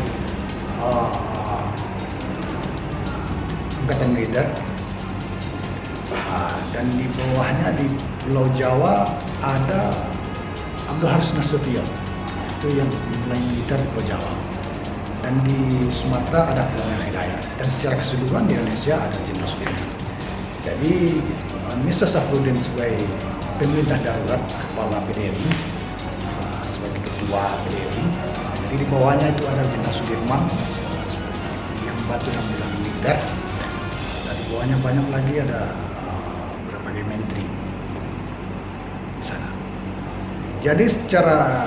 angkatan militer, dan di bawahnya di Pulau Jawa ada Abdul Haris Nasution, itu yang balai militer di Pulau Jawa. Dan di Sumatera ada Perdana Hidayat, dan secara keseluruhan di Indonesia ada Jenderal Sudirman. Jadi Mr. Safruddin sebagai pemerintah darurat, kepala PDRI, sebagai ketua PDRI. Jadi di bawahnya itu ada Jenderal Sudirman yang membantu dalam bidang militer. Dan di bawahnya banyak lagi ada berbagai menteri di sana. Jadi secara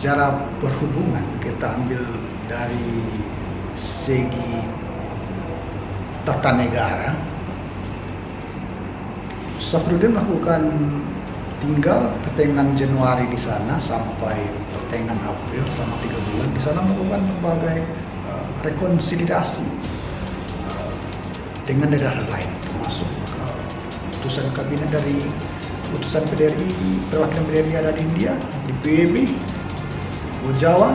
secara perhubungan kita ambil dari segi tata negara, Safruddin melakukan tinggal pertengahan Januari di sana sampai pertengahan April selama 3 bulan di sana, melakukan berbagai rekonsiliasi dengan daerah lain, termasuk putusan kabinet dari putusan PDRI, perwakilan PDRI ada di India, di PBB, Pulau Jawa,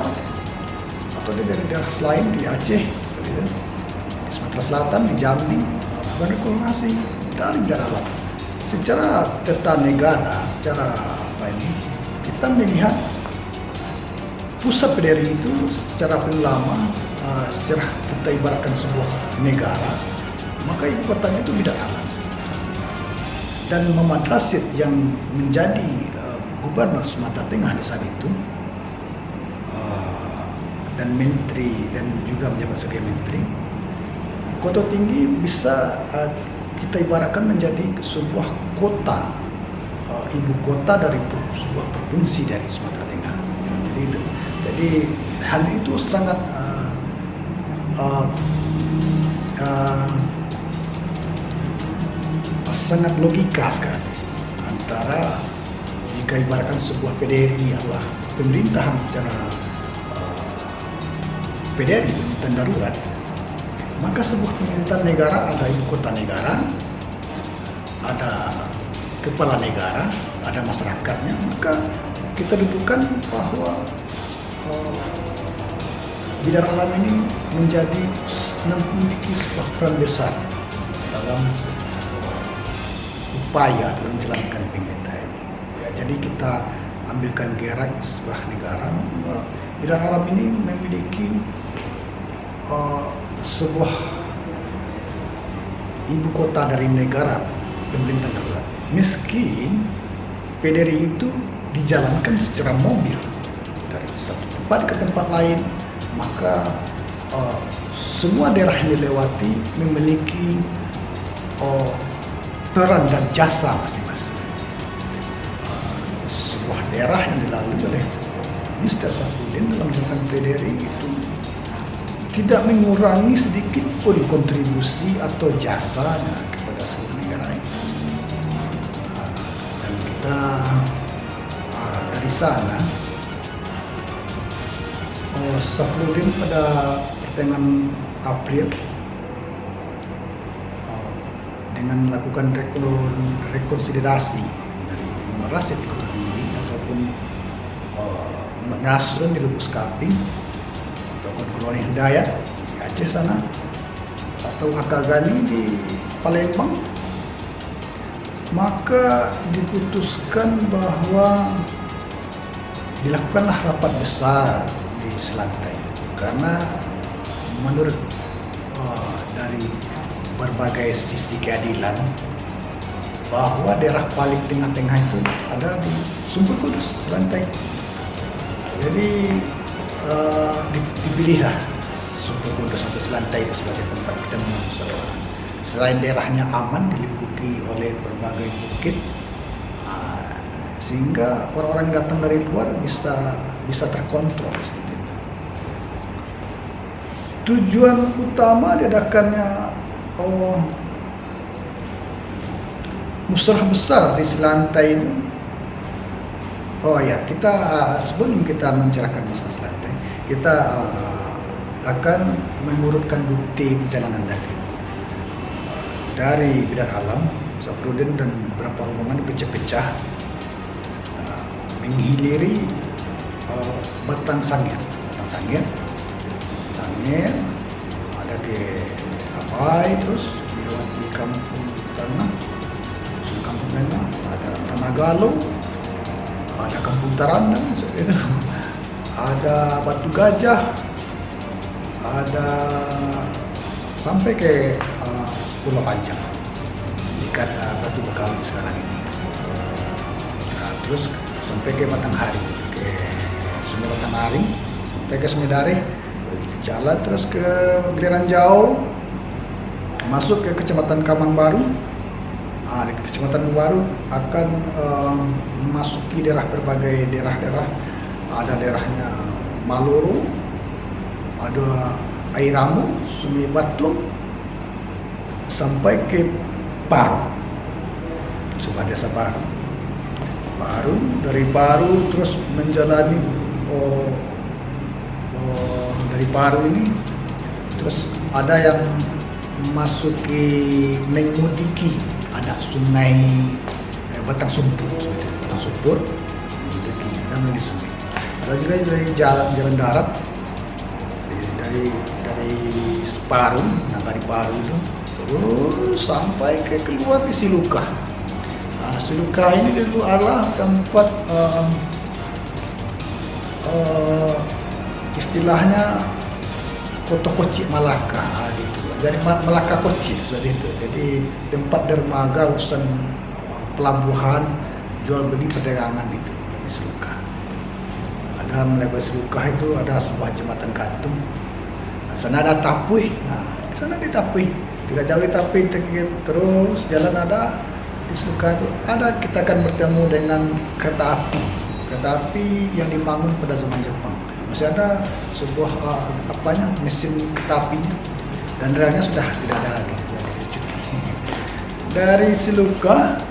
atau di daerah lain di Aceh, di Sumatera Selatan, di Jambi, berkoordinasi dari daerah lain. Secara tata negara, secara kita melihat pusat PDRI itu secara lama, secara kita ibaratkan sebuah negara, maka ibu kotanya itu di daerah. Dan Muhammad Rashid yang menjadi gubernur Sumatera Tengah di saat itu, dan menteri dan juga menjabat sebagai menteri, Kota Tinggi bisa kita ibaratkan menjadi sebuah kota, ibu kota dari sebuah provinsi dari Sumatera Tengah. Jadi hal itu sangat sangat logika sekali antara jika ibaratkan sebuah PDRI adalah pemerintahan secara PDRI, pemerintahan darurat, maka sebuah pemerintahan negara ada ibu kota negara, ada kepala negara, ada masyarakatnya. Maka kita dudukan bahwa bidang alam ini memiliki sebuah peran besar dalam upaya dalam menjalankan pemerintahan ini. Ya, jadi kita ambilkan gerak sebuah negara, bidang alam ini memiliki sebuah ibu kota dari negara pemerintahan darurat. Meski PDRI itu dijalankan secara mobil dari satu tempat ke tempat lain, maka semua daerah yang dilewati memiliki peran dan jasa masing-masing. Sebuah daerah yang dilalui oleh Mr. Safruddin dalam menjalankan PDRI itu tidak mengurangi sedikit pun kontribusi atau jasanya kepada seluruh negara ini. Dan kita dari sana, Safruddin pada pertengahan April dengan melakukan rekonsiliasi dari Muhammad Rashid di Kota Tinggi ataupun Muhammad Nasrun di Lubuk Kaping, ataupun Koloni Hidayat di Aceh sana, atau Hakagani di Palembang, maka diputuskan bahwa dilakukanlah rapat besar di Selantai, karena menurut dari berbagai sisi keadilan bahwa daerah paling tengah-tengah itu ada di Sumber Kudus, Selantai. Jadi dipilihlah Sumber Kudus atau Selantai sebagai tempat ketemu musyawarah. Selain daerahnya aman, diliputi oleh berbagai bukit, sehingga orang-orang datang dari luar bisa terkontrol. tujuan utama diadakannya musrah besar di Selantai itu. Oh ya, kita sebelum kita membicarakan masalah Selantai, kita akan mengurutkan bukti perjalanan dari Bidar Alam, Saprudin dan beberapa rombongan dipecah-pecah menghiliri Batang Sangir, ada ke Abai, terus melewati Kampung Tanah, ada Tanah Galuh, ada Kampung Tarandang, ada Batu Gajah, ada sampai ke Pulau Panjang, ikan Batu Bekawi sekarang ini. Nah, terus sampai ke Batanghari, ke Sungai Batanghari, sampai ke Sungai Dare, jalan terus ke Giliran Jauh, masuk ke Kecamatan Kamang Baru. Di Kecamatan Baru akan memasuki berbagai daerah-daerah. Ada daerahnya Maloro, ada Airamu, Sungai Batung, sampai ke Paru, sebuah desa Paru. Dari Paru terus menjalani dari Paru ini, terus ada yang memasuki mengudiki ada sungai Batang Sumpur, dan di sungai. Ada juga dari jalan darat dari Paru, dari Paru itu terus sampai ke keluar di Siluka. Siluka ini dulu adalah tempat istilahnya Kota Koci Malaka gitu. Jadi Malaka Koci seperti itu. Jadi tempat dermaga urusan pelabuhan, jual beli perdagangan itu di Siluka. Ada melewati Siluka itu ada sebuah jembatan gantung. Sana ada Tapuy. Di sana di Tapuy. Tidak jauh di Tapuy terus jalan ada di Siluka itu ada, kita akan bertemu dengan kereta api yang dibangun pada zaman Jepang. Masih ada sebuah mesin kereta api dan relnya sudah tidak ada lagi, sudah dicuci. Dari Siluka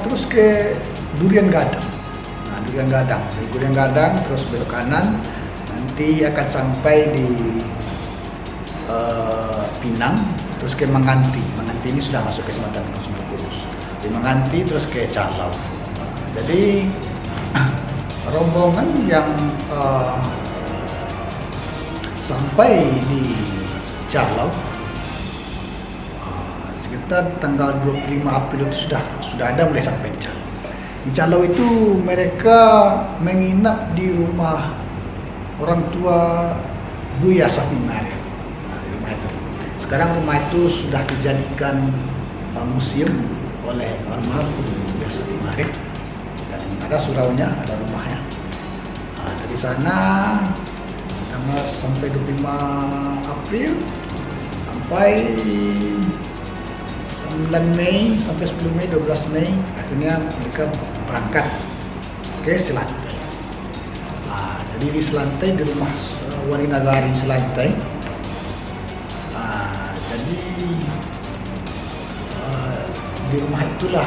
terus ke Durian Gadang. Dari Durian Gadang terus belok kanan, nanti akan sampai di Pinang, terus ke Manganti. Manganti ini sudah masuk ke Kecamatan Sumber Kurus. Di Manganti terus ke Calau. Jadi rombongan yang sampai di Calau sekitar tanggal 25 April itu sudah ada mulai sampai di Calau. Di Calau itu mereka menginap di rumah orang tua Buya Sapi Marif. Rumah itu. Sekarang rumah itu sudah dijadikan museum oleh almarhum Buya Sapi Marif. Dan ada suraunya, ada rumahnya. Dari sana tanggal sampai 25 April sampai 9 Mei sampai 10 Mei, 12 Mei akhirnya mereka berangkat ke Selantai. Jadi di Selantai, di rumah Warinagari Selantai. Jadi di rumah itulah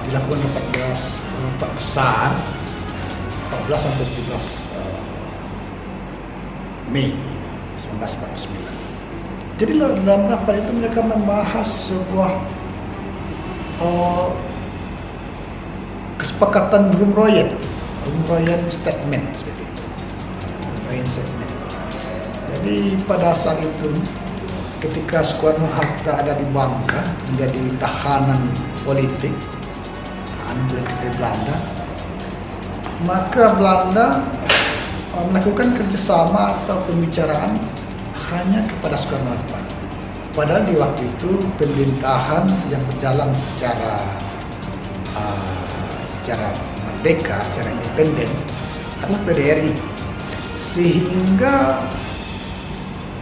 dilakukan rapat besar 14 sampai 17 Mei 1949. Jadi dalam rapat itu mereka membahas sebuah kesepakatan Rum Royan Statement seperti itu. Royan Statement. Jadi pada saat itu ketika Soekarno-Hatta ada di Bangka menjadi tahanan politik di Belanda, maka Belanda melakukan kerjasama atau pembicaraan hanya kepada Soekarno-Hatta. Padahal di waktu itu pemerintahan yang berjalan secara merdeka, secara independen adalah PDRI, sehingga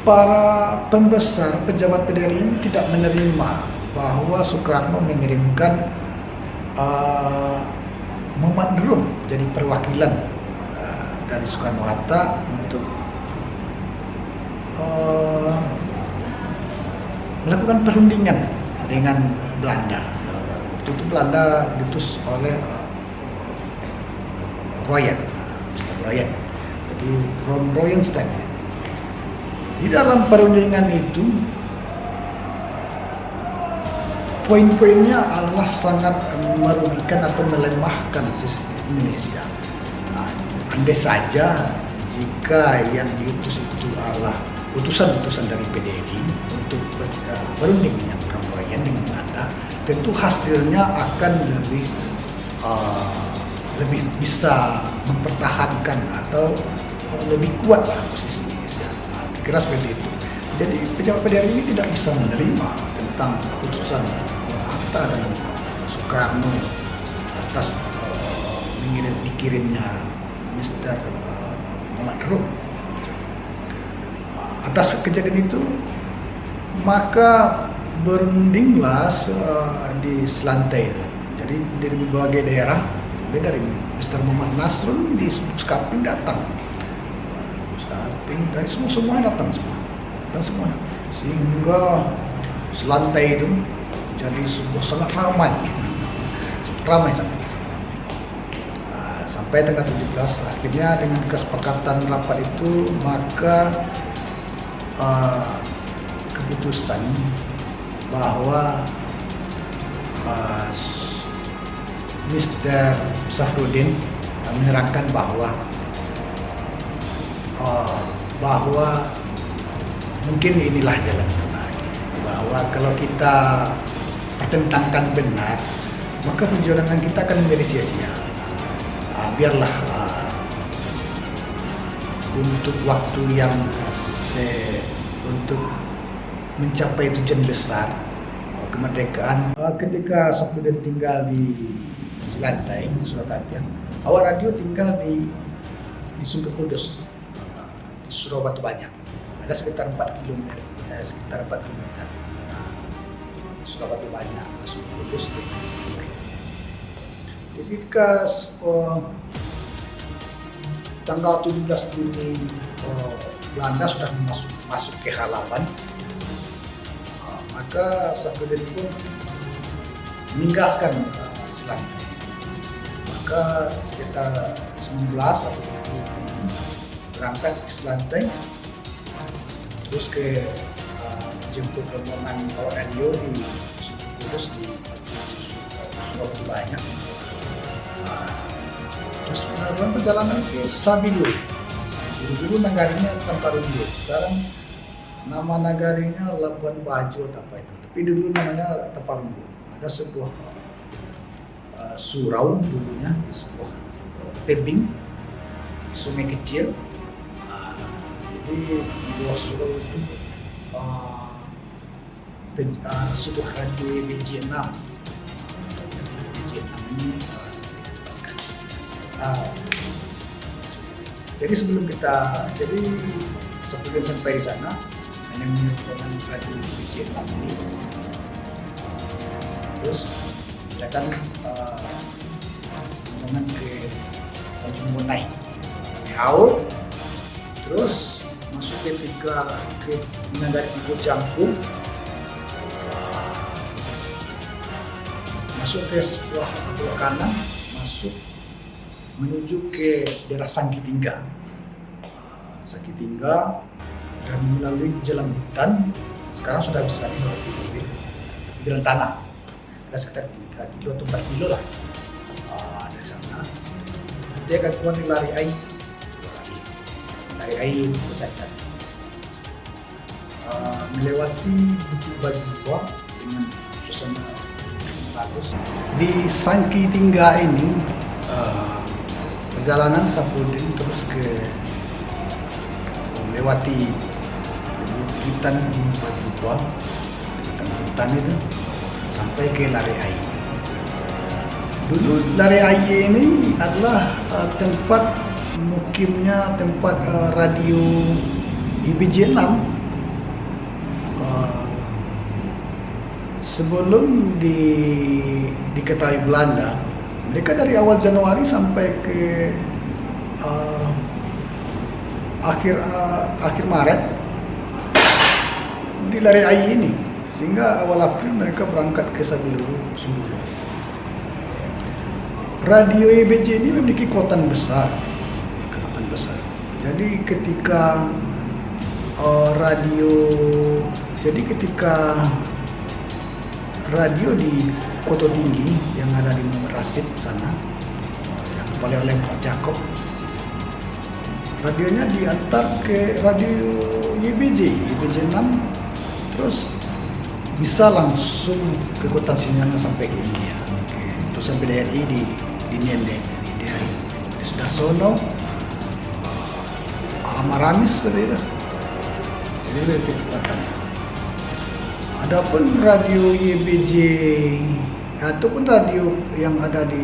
para pembesar pejabat PDRI ini tidak menerima bahwa Soekarno mengirimkan Muhammad Rum jadi perwakilan dari Soekarno-Hatta untuk eh, melakukan perundingan dengan Belanda. Waktu itu Belanda diutus oleh Royen, Mr. Royen. Jadi Von Royenstein. Di dalam perundingan itu poin-poinnya adalah sangat merugikan atau melemahkan sistem Indonesia. Andai saja jika yang diutus itu adalah utusan-utusan dari PDI untuk berunding dengan Royen dengan Belanda, tentu hasilnya akan lebih bisa mempertahankan atau lebih kuat lah posisi Indonesia. Kira seperti itu. Jadi pejabat PDRI ini tidak bisa menerima tentang keputusan Hatta dan Soekarno atas dikirimnya Mr. Muhammad Rum. Atas kejadian itu, maka berundinglah di Selantai. Jadi dari berbagai daerah, dari Mr. Muhammad Nasrun di Sukaping datang, dari semua datang semua, sehingga Selantai itu jadi sebuah sangat ramai sangat. Sampai tanggal 17, akhirnya dengan kesepakatan rapat itu, maka keputusan bahwa Mr. Safruddin menerangkan bahwa mungkin inilah jalan terbaik, bahwa kalau kita pertentangkan benar, maka perjuangan kita akan menjadi sia-sia. Biarlah untuk waktu yang untuk mencapai tujuan besar kemerdekaan. Ketika Safruddin tinggal di Selantai, Surakarta, awak radio tinggal di Sungai Kudus, di Surabaya banyak. Ada sekitar 4 km, Surabaya banyak, Sungai Kudus di Singapura. Ketika tanggal 17 Juni Belanda sudah masuk ke halaman, maka Safruddin pun meninggalkan Selantai. Maka sekitar 19 atau 20 berangkat ke Selantai, terus ke jemput rombongan awak radio di Kudus di Surabaya banyak. Terus meneruskan perjalanan ke Sabilo. Dulu nagarinya Taparumbo. Sekarang nama nagarinya Labuan Bajo atau apa itu. Tapi dulu namanya Taparumbo. Ada sebuah surau dulunya, sebuah tebing, sungai kecil. Jadi di bawah surau itu sebuah radio BJ6. BJ6 ini jadi sebelum sebelum sampai di sana, hanya menyebutkan radio BJ6 ini. Terus kita kan ngomong ke Tanjung Bonai, Haut, terus masuk ke Nagari Tigo Campur, masuk ke sebuah belok kanan, masuk menuju ke daerah Sangkitingga, dan melalui jalan hutan. Sekarang sudah bisa di jalan tanah, ada sekitar 3 kilo atau 4 kilo lah dari sana. Dia akan keluar di Lari Ai itu saja, melewati Bukit Bajua dengan suasana bagus. Di Sangkitingga ini perjalanan Safruddin terus melewati hutan Bajua, hutan itu sampai ke Lari Ai. Dulu Lari Ai ini adalah tempat mukimnya radio IBJ6 sebelum diketahui Belanda. Mereka dari awal Januari sampai ke akhir Maret di Lari Ai ini, sehingga awal April mereka berangkat ke Sabiluru Sumbulo. Radio YBJ ini memiliki kekuatan besar. Jadi ketika radio di Koto Tinggi yang ada di Muhammad Rasid sana, yang kepala oleh Pak Jakob, radionya diantar ke radio YBJ 6, terus bisa langsung kekuatan sinyalnya sampai ke India, terus sampai DRI di Niende, di sudah sono Amaramis seperti itu. Jadi lebih kekuatan. Adapun radio YBJ ataupun radio yang ada di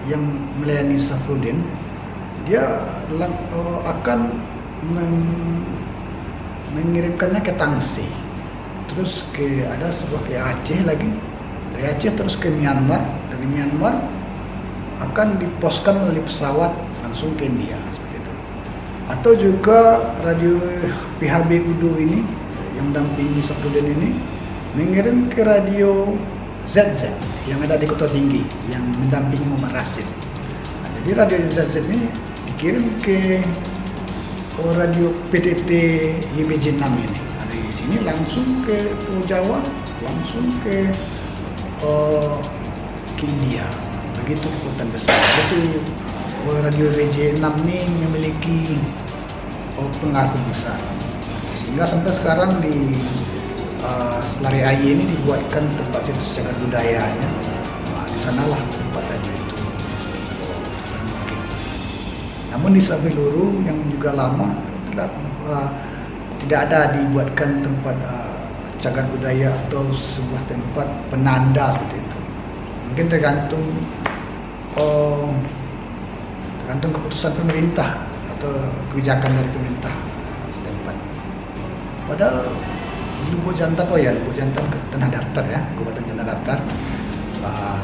yang melayani Safruddin, dia akan mengirimkannya ke Tangsel, terus ada sebuah ke Aceh lagi, dari Aceh terus ke Myanmar, dari Myanmar akan diposkan melalui pesawat langsung ke India seperti itu. Atau juga radio PHB Udo ini yang dampingi Safruddin ini mengirim ke radio ZZ yang ada di Kota Tinggi yang mendampingi Muhammad Rasid. Nah, jadi radio ZZ ini dikirim ke radio PTT YBJ 6 ini. Dari sini langsung ke Pulau Jawa, langsung ke India. Begitu kekuatan besar. Itu radio YBJ 6 ini memiliki pengaruh besar. Sehingga sampai sekarang di Lari Ai ini dibuatkan tempat situs cagar budayanya. Nah, di sanalah tempat radio itu. Namun di Sabiluru yang juga lama tidak ada dibuatkan tempat cagar budaya atau sebuah tempat penanda seperti itu. Mungkin tergantung keputusan pemerintah atau kebijakan dari pemerintah setempat. Padahal Lubuk Jantan, Lubuk Jantan Tanah Datar ya, Kabupaten Tanah Datar.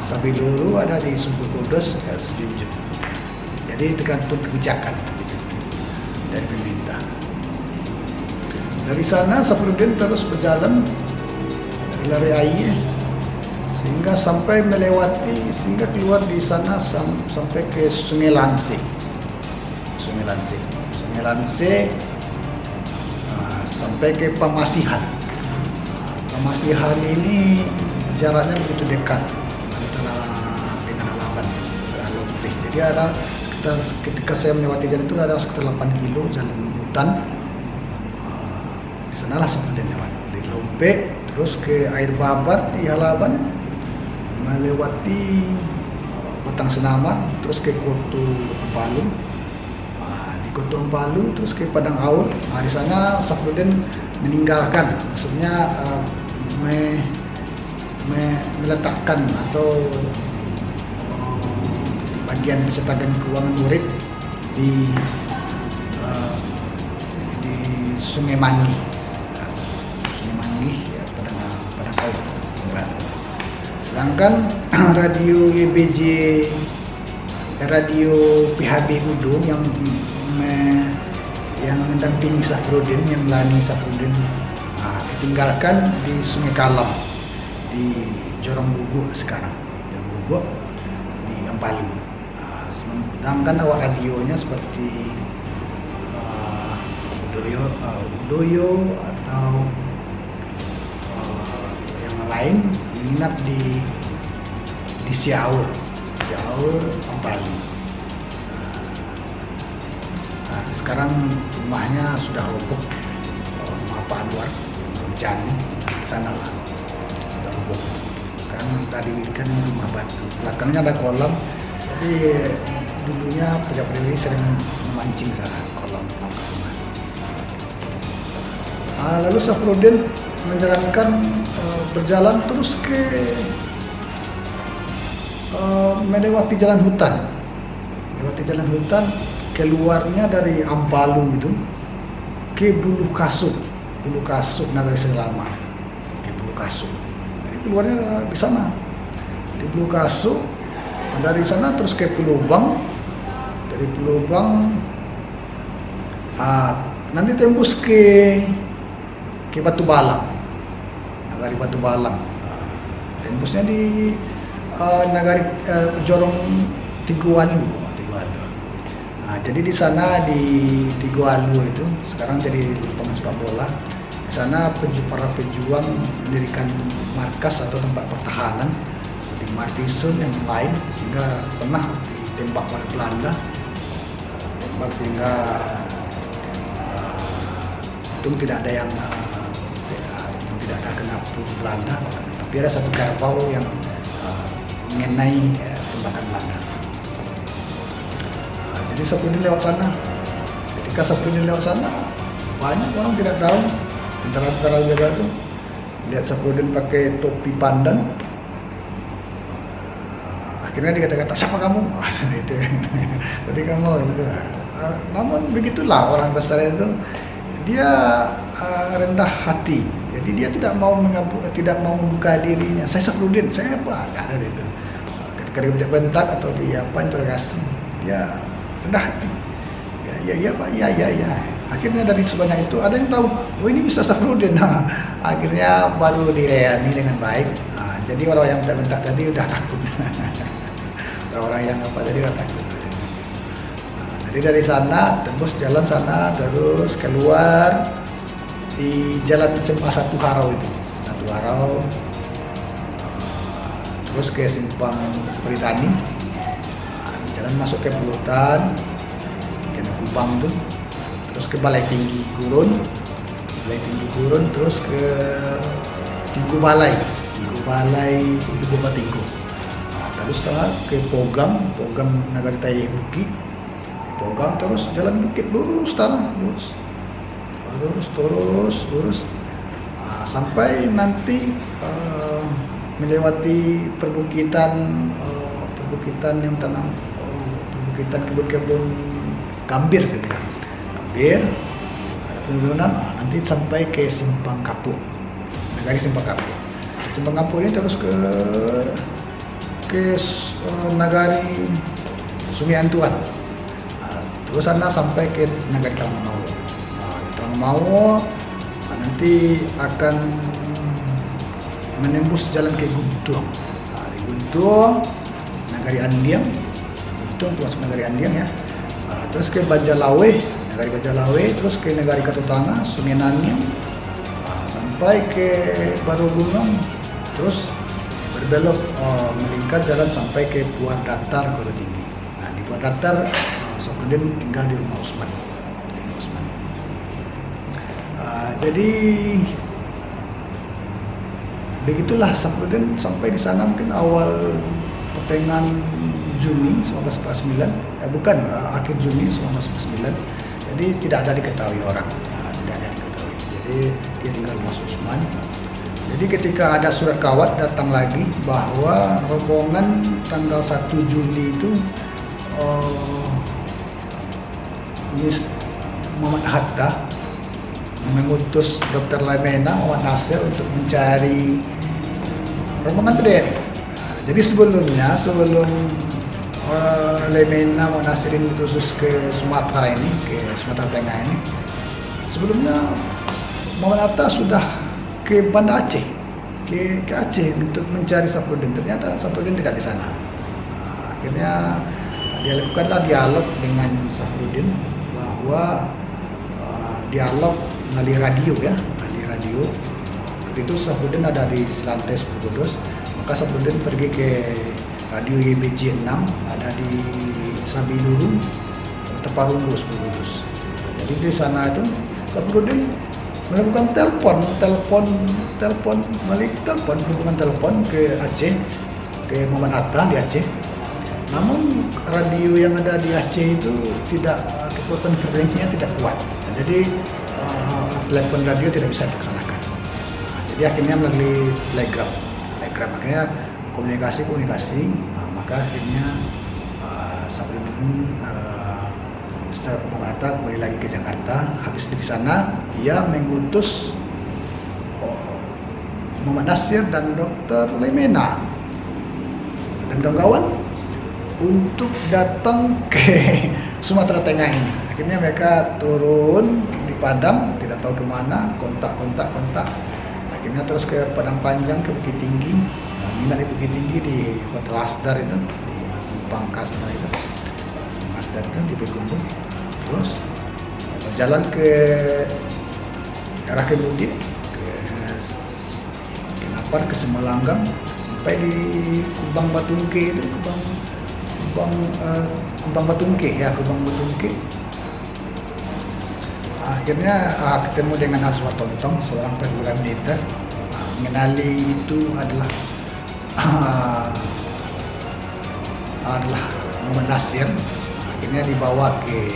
Sabiluru ada di Sumber Kudus, Sejunjung. Jadi tergantung kebijakan dari pemerintah. Dari sana Safruddin terus berjalan dari Lari Ai sehingga sampai keluar di sana sampai ke Sungai Lanse. Sampai ke Pamasihan. Pamasihan ini jaraknya begitu dekat dengan Alaban, Lompe. Jadi ada ketika saya melewati jalan itu ada sekitar 8 kilo jalan hutan. Di sanalah Safruddin lewat dari Lompe terus ke Air Babat di Halaban, melewati Batang Senaman, terus ke Koto Palu. Di Koto Palu terus ke Padang Aur. Di sana Safruddin meninggalkan, maksudnya meletakkan atau bagian pencetakan keuangan murid di Sungai Mangi ya, Padang Aur. Sedangkan radio YBJ, radio PHB Udo yang mendampingi Safruddin, yang melayani Safruddin, ditinggalkan di Sungai Kalam di Jorong Guguk sekarang, di Ampalu. Sedangkan awak radionya seperti Udoyo atau yang lain menginap di Siaur Ampalu. Sekarang rumahnya sudah roboh, rumah Pak Anwar Jani sana lah sudah roboh. Sekarang tadi kan rumah batu, belakangnya ada kolam. Jadi dulunya pria-pria ini sering memancing sana kolam rumah. Lalu Safruddin berjalan terus ke melewati jalan hutan. Keluarnya dari Ampalu itu ke Bulu Kasuk Nagari Selama, ke Bulu Kasuk. Jadi keluarnya di sana, di Bulu Kasuk. Dari sana terus ke Pulau Bang, dari Pulau Bang nanti tembus ke Batu Balang. Nagari Batu Balang. Tembusnya di Nagari Jorong Tigualu. Nah, jadi di sana di Tigualu itu sekarang jadi lapangan sepak bola. Di sana para pejuang mendirikan markas atau tempat pertahanan seperti Martison yang lain, sehingga pernah ditembak oleh Belanda, tembak sehingga untung tidak ada yang tidak terkena Belanda, tapi ada satu kerbau yang mengenai tembakan Belanda. Jadi Safruddin lewat sana. Ketika Safruddin lewat sana, banyak orang tidak tahu. Tentara-tentara jaga itu lihat Safruddin pakai topi pandan. Akhirnya dia kata-kata, siapa kamu? Itu. Jadi kamu gitu. Namun begitulah orang besar itu, dia rendah hati. Jadi dia tidak mau membuka dirinya. Saya Safruddin, saya apa? Tidak ada itu. Ketika dia bentak atau dia interogasi, dia rendah hati. Ya Pak, ya. Akhirnya dari sebanyak itu ada yang tahu, oh ini bisa Safruddin. Nah, akhirnya baru dilayani dengan baik. Nah, jadi orang yang bentak tadi udah takut. Orang yang tadi udah takut. Nah, jadi dari sana tembus jalan sana terus keluar di jalan SMA 1 Harau itu. 1 Harau. Terus ke simpang Peritani. Jalan masuk ke Pelutan, ke Kupang tuh, terus ke Balai Tinggi Gurun, terus ke Tinggu Balai itu Bupati Tinggu. Nah, terus setelah ke Pogam Nagari Tayi Bukit, Pogam terus jalan bukit lurus sampai nanti melewati perbukitan yang tanam perbukitan kebun gambir penurunan, nanti sampai ke Simpang Kapur, Nagari Simpang Kapur ini terus ke Nagari Sungai Antuan, terus sana sampai ke Nagari Trangmao, nanti akan menembus jalan ke Guntung. Di Guntung Nagari Andiang, masuk Nagari Andiang ya. Terus ke Nagari Bajalawe, terus ke Nagari Katutanga, Sungai Naniang, sampai ke Barugunung, terus berbelok melingkar jalan sampai ke Puat Datar Gunung Tinggi. Nah, di Puat Datar Safruddin tinggal di rumah Usman. Jadi begitulah Safruddin sampai di sana mungkin awal pertengahan Juni 1949, akhir Juni 1949. Jadi tidak ada diketahui orang, jadi dia tinggal rumah Usman. Jadi ketika ada surat kawat datang lagi bahwa rombongan tanggal 1 Juli itu Muhammad Hatta mengutus Dr. Lamena Muhammad Nasir untuk mencari rombongan PDRI. Jadi sebelum Lamena Muhammad Nasir ini khusus ke Sumatera Tengah ini, sebelumnya Muhammad Hatta sudah ke Banda Aceh, ke Aceh untuk mencari Safruddin. Ternyata Safruddin tidak di sana. Akhirnya dia lakukanlah dialog dengan Safruddin, bahwa dialog melalui radio. Waktu itu Safruddin ada di Selantes Kudus, maka Safruddin pergi ke radio YBJ 6, ada di Sabiluru, Teparunggu Kudus. Jadi di sana itu Safruddin melakukan hubungan telepon ke Aceh, ke Muhammad Hatta di Aceh. Namun radio yang ada di Aceh itu kekuatan frekuensinya tidak kuat. Jadi telepon radio tidak bisa dilaksanakan. Jadi akhirnya melalui telegram akhirnya komunikasi. Maka akhirnya Safruddin setelah Muhammad kembali lagi ke Jakarta. Habis di sana dia mengutus Muhammad Nasir dan Dr. Lamena dan kawan-kawan untuk datang ke Sumatera Tengah ini. Akhirnya mereka turun di Padang, tidak tahu kemana, kontak. Akhirnya terus ke Padang Panjang, ke Bukit Tinggi. Minat di Bukit Tinggi di Hotel Asdar itu, di Simpang Kasna itu. Simpang Asdar itu di Begumbung. Terus jalan ke arah Kemudian, ke Napar, ke Semalanggang, sampai di Kubang Batungke itu, Kubang Batungke ya, Kubang Batungke. Akhirnya ketemu dengan Azwar Tontong, seorang perwira militer. Mengenali itu adalah Muhammad Nasir. Akhirnya dibawa ke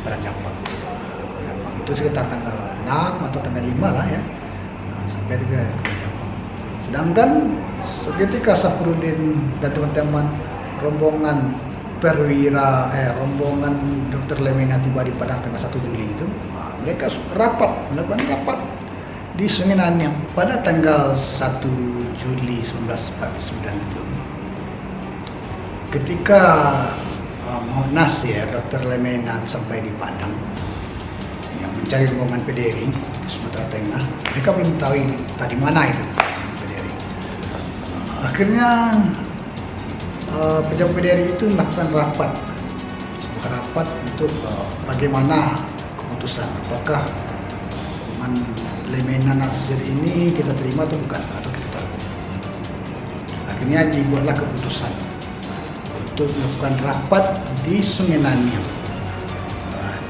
Paranampang. Itu sekitar tanggal 6 atau tanggal 5 lah ya, sampai ke Paranampang. Sedangkan seketika Safrudin dan teman-teman rombongan rombongan Dr. Lemena tiba di Padang tanggal 1 Juli itu, mereka melakukan rapat di Sungai Nanyang pada tanggal 1 Juli 1949 itu. Ketika Muhammad Nasir, Dr. Lemena sampai di Padang yang mencari rombongan PDRI di Sumatera Tengah, mereka belum tahu tadi mana itu PDRI. Akhirnya pejabat PDRI itu melakukan sebuah rapat untuk bagaimana keputusan, apakah Lemena Nasir ini kita terima atau bukan, atau kita tahu. Akhirnya dibuatlah keputusan untuk melakukan rapat di Sungai Nanyang,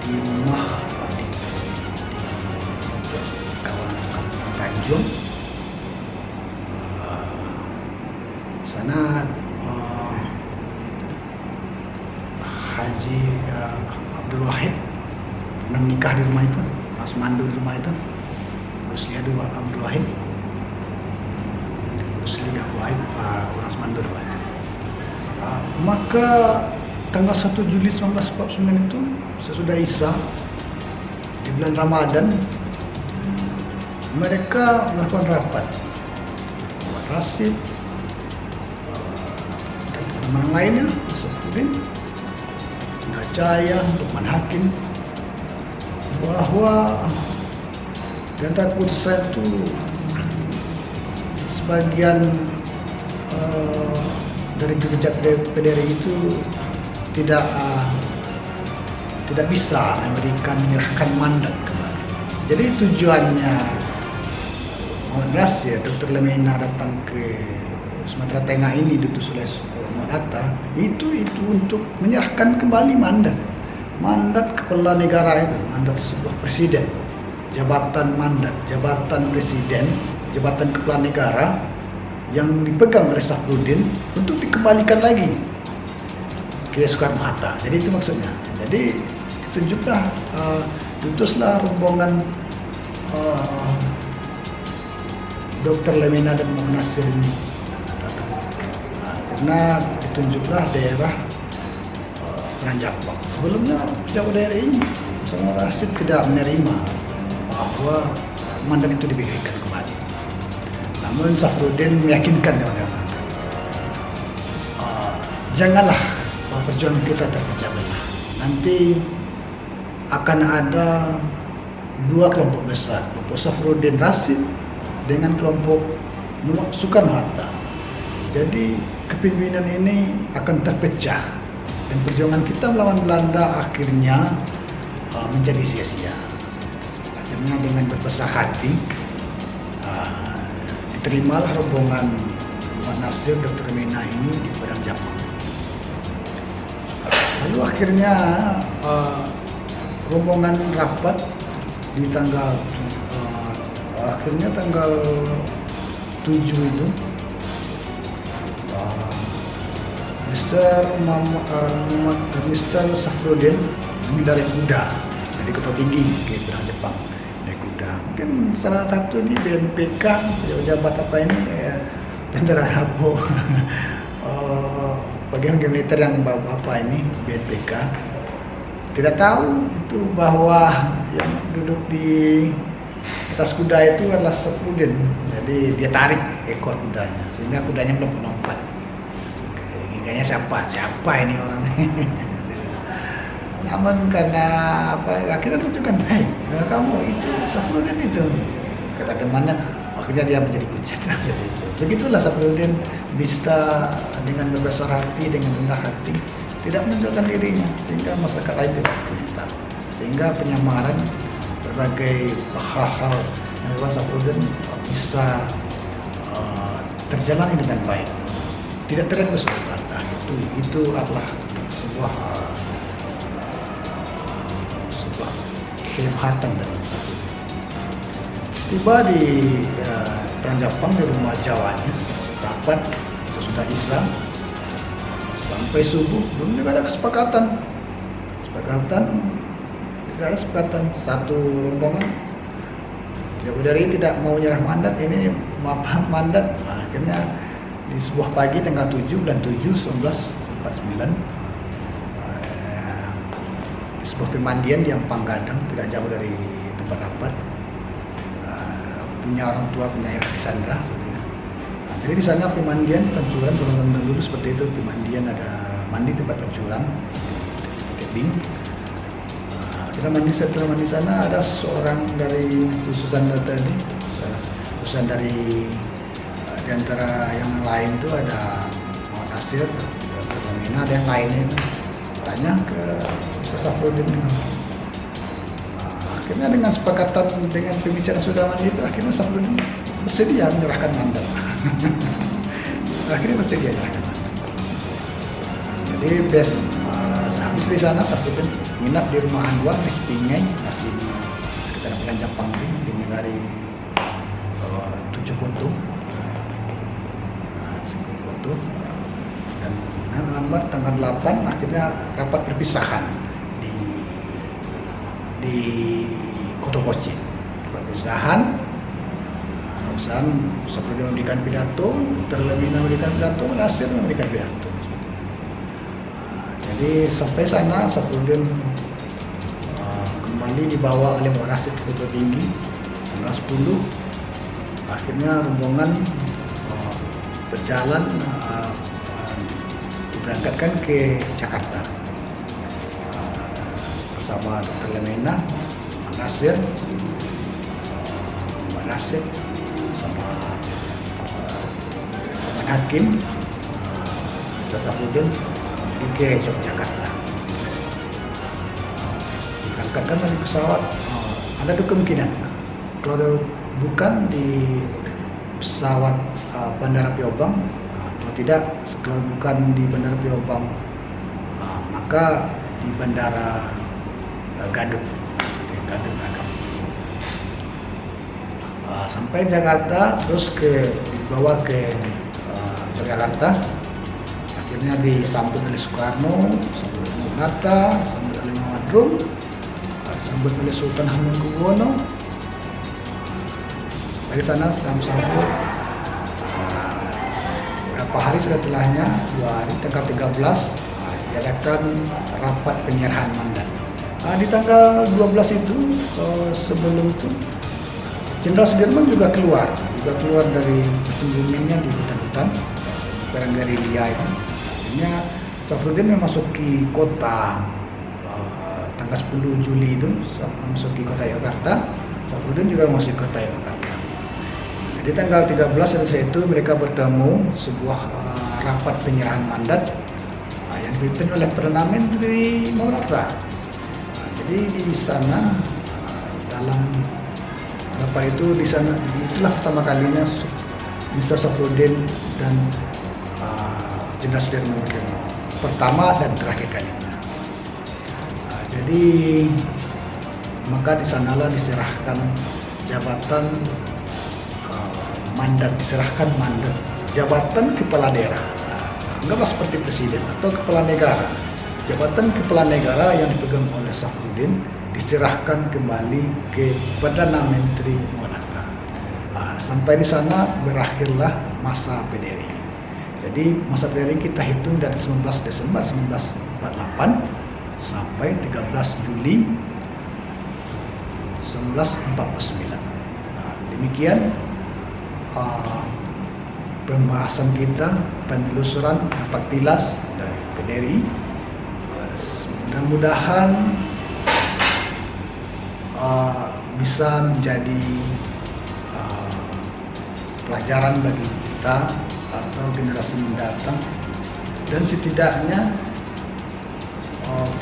di rumah di kawasan Tanjung. Sana Haji Abdul Wahid pernah menikah di rumah itu, Mas Mandu di rumah itu, Rusli Abdul Wahid, Mas Mandu di rumah itu. Maka tanggal 1 Juli 1949 itu, sesudah Isya di bulan Ramadan, mereka melakukan rapat. Muhammad Rasid dan teman-teman lainnya, Safrudin, Jaya, Lukman Hakim, bahwa di antara keputusan itu sebagian dari pejabat PDRI itu tidak bisa menyerahkan mandat kembali. Jadi tujuannya Muhammad Nasir, Dr. Lemena datang ke Sumatera Tengah ini diutus oleh Muhammad Hatta itu untuk menyerahkan kembali mandat kepala negara itu, mandat sebuah presiden, jabatan presiden, jabatan kepala negara yang dipegang oleh Safrudin untuk dikembalikan lagi ke Soekarno-Hatta. Jadi itu maksudnya. Jadi ditunjuklah, diutuslah rombongan Dr. Lemena dan Muhammad Nasir ini datang. Karena ditunjuklah daerah Paranampang. Sebelumnya pejabat daerah ini bersama Rasid tidak menerima bahwa mandat itu diberikan kembali. Namun Safrudin meyakinkan teman-teman, janganlah perjuangan kita terpecah belah. Nanti akan ada dua kelompok besar, kelompok Safrudin Rasid dengan kelompok Soekarno-Hatta. Jadi kepemimpinan ini akan terpecah dan perjuangan kita melawan Belanda akhirnya menjadi sia-sia. Akhirnya dengan berbesar hati diterimalah rombongan Muhammad Nasir, Dr. Lemena ini di Padang Jamang. Lalu akhirnya rombongan rapat di tanggal 7 itu, Mr. Safrudin mengendarai kuda dari Kota Tinggi ke Padang Jepang naik kuda. Mungkin salah satu di BNPK, pejabat apa ini, tentara Habo, bagian militer yang bapak ini BNPK tidak tahu itu bahwa yang duduk di atas kuda itu adalah Safrudin. Jadi dia tarik ekor kudanya sehingga kudanya belum melompat. Kayaknya siapa ini orang. namun karena akhirnya tunjukkan, hei kamu itu Safruddin itu, kata temannya. Akhirnya dia menjadi hujat. Begitulah Safruddin bisa dengan berbesar hati, dengan rendah hati, tidak menunjukkan dirinya, sehingga masyarakat lain tidak cinta. Sehingga penyamaran berbagai hal-hal yang dilakukan Safruddin bisa terjalani dengan baik, tidak terendus oleh Belanda. Itu adalah sebuah kehebatan dari Safruddin. Tiba di perang Jepang di rumah Jawanya, rapat sesudah Islam sampai subuh, belum ada kesepakatan. Tidak ada kesepakatan. Satu rombongan Jabodari tidak mau nyerah mandat, ini mandat. Akhirnya di sebuah pagi tanggal 7 bulan 7 1949 di sebuah pemandian di Ampang Gadang, tidak jauh dari tempat rapat, punya orang tua penyayang Alexandra sebenarnya. Jadi di sana pemandian pancuran, orang dulu seperti itu, pemandian ada mandi tempat pancuran, tebing. Kita mandi, setelah mandi sana ada seorang dari khususan tadi, khususan dari di antara yang lain itu ada Muhammad Nasir, ada yang lainnya itu tanya ke Ustaz Safruddin. Akhirnya dengan sepakatan dengan pembicaraan sudah mandi itu, akhirnya Safruddin bersedia menyerahkan mandat. Akhirnya bersedia menyerahkan mandat. Jadi habis di sana Safruddin nginap di rumah Anwar di Sepingai, masih di sekitar Bulan Jepang di negari Tujuh Kuntung. Dan Anwar tanggal 8 akhirnya rapat perpisahan di Kotokoci. Perpisahan Safruddin memberikan pidato, terlebih memberikan pidato, Nasir memberikan pidato. Jadi sampai sana Safruddin kembali dibawa oleh Muhammad Nasir ke Kota Tinggi tanggal 10. Akhirnya rombongan berjalan diberangkatkan ke Jakarta bersama Dr. Lemena, Nasir sama Paman Hakim, Ustaz Safruddin ke Yogyakarta. Diberangkatkan dari pesawat. Ada dua kemungkinan, kalau bukan di pesawat Bandara Piobang, atau tidak, kalau bukan di Bandara Piobang, maka di Bandara Gadung. Sampai Jakarta, terus dibawa ke Yogyakarta. Akhirnya disambut oleh Soekarno, disambut oleh Bung Hatta, disambut oleh Muhammad Rum, disambut oleh Sultan Hamengkubuwono. Dari sana setelah sambut, beberapa hari setelahnya, 2 hari, tanggal 13, diadakan rapat penyerahan mandat. Di tanggal 12 itu, sebelum itu, Jenderal Sudirman juga keluar dari persembunyiannya di hutan-hutan, barang dari Lia itu. Akhirnya Safruddin memasuki kota tanggal 10 Juli itu, memasuki kota Yogyakarta. Safruddin juga memasuki kota Yogyakarta. Jadi tanggal 13 itu mereka bertemu sebuah rapat penyerahan mandat yang dipimpin oleh Perdana Menteri Maulana. Jadi di sana dalam rapat itu, di sana itulah pertama kalinya Mr. Safruddin dan Jenderal Sudirman bertemu, pertama dan terakhir kali. Jadi maka di sanalah diserahkan jabatan mandat, jabatan kepala daerah. Anggaplah seperti presiden atau kepala negara. Jabatan kepala negara yang dipegang oleh Safruddin diserahkan kembali ke Perdana Menteri Monarta. Sampai di sana berakhirlah masa PDRI. Jadi masa PDRI kita hitung dari 19 Desember 1948 sampai 13 Juli 1949. Demikian pembahasan kita, penelusuran rapat pilas dari PDRI Mudah-mudahan bisa menjadi pelajaran bagi kita atau generasi mendatang, dan setidaknya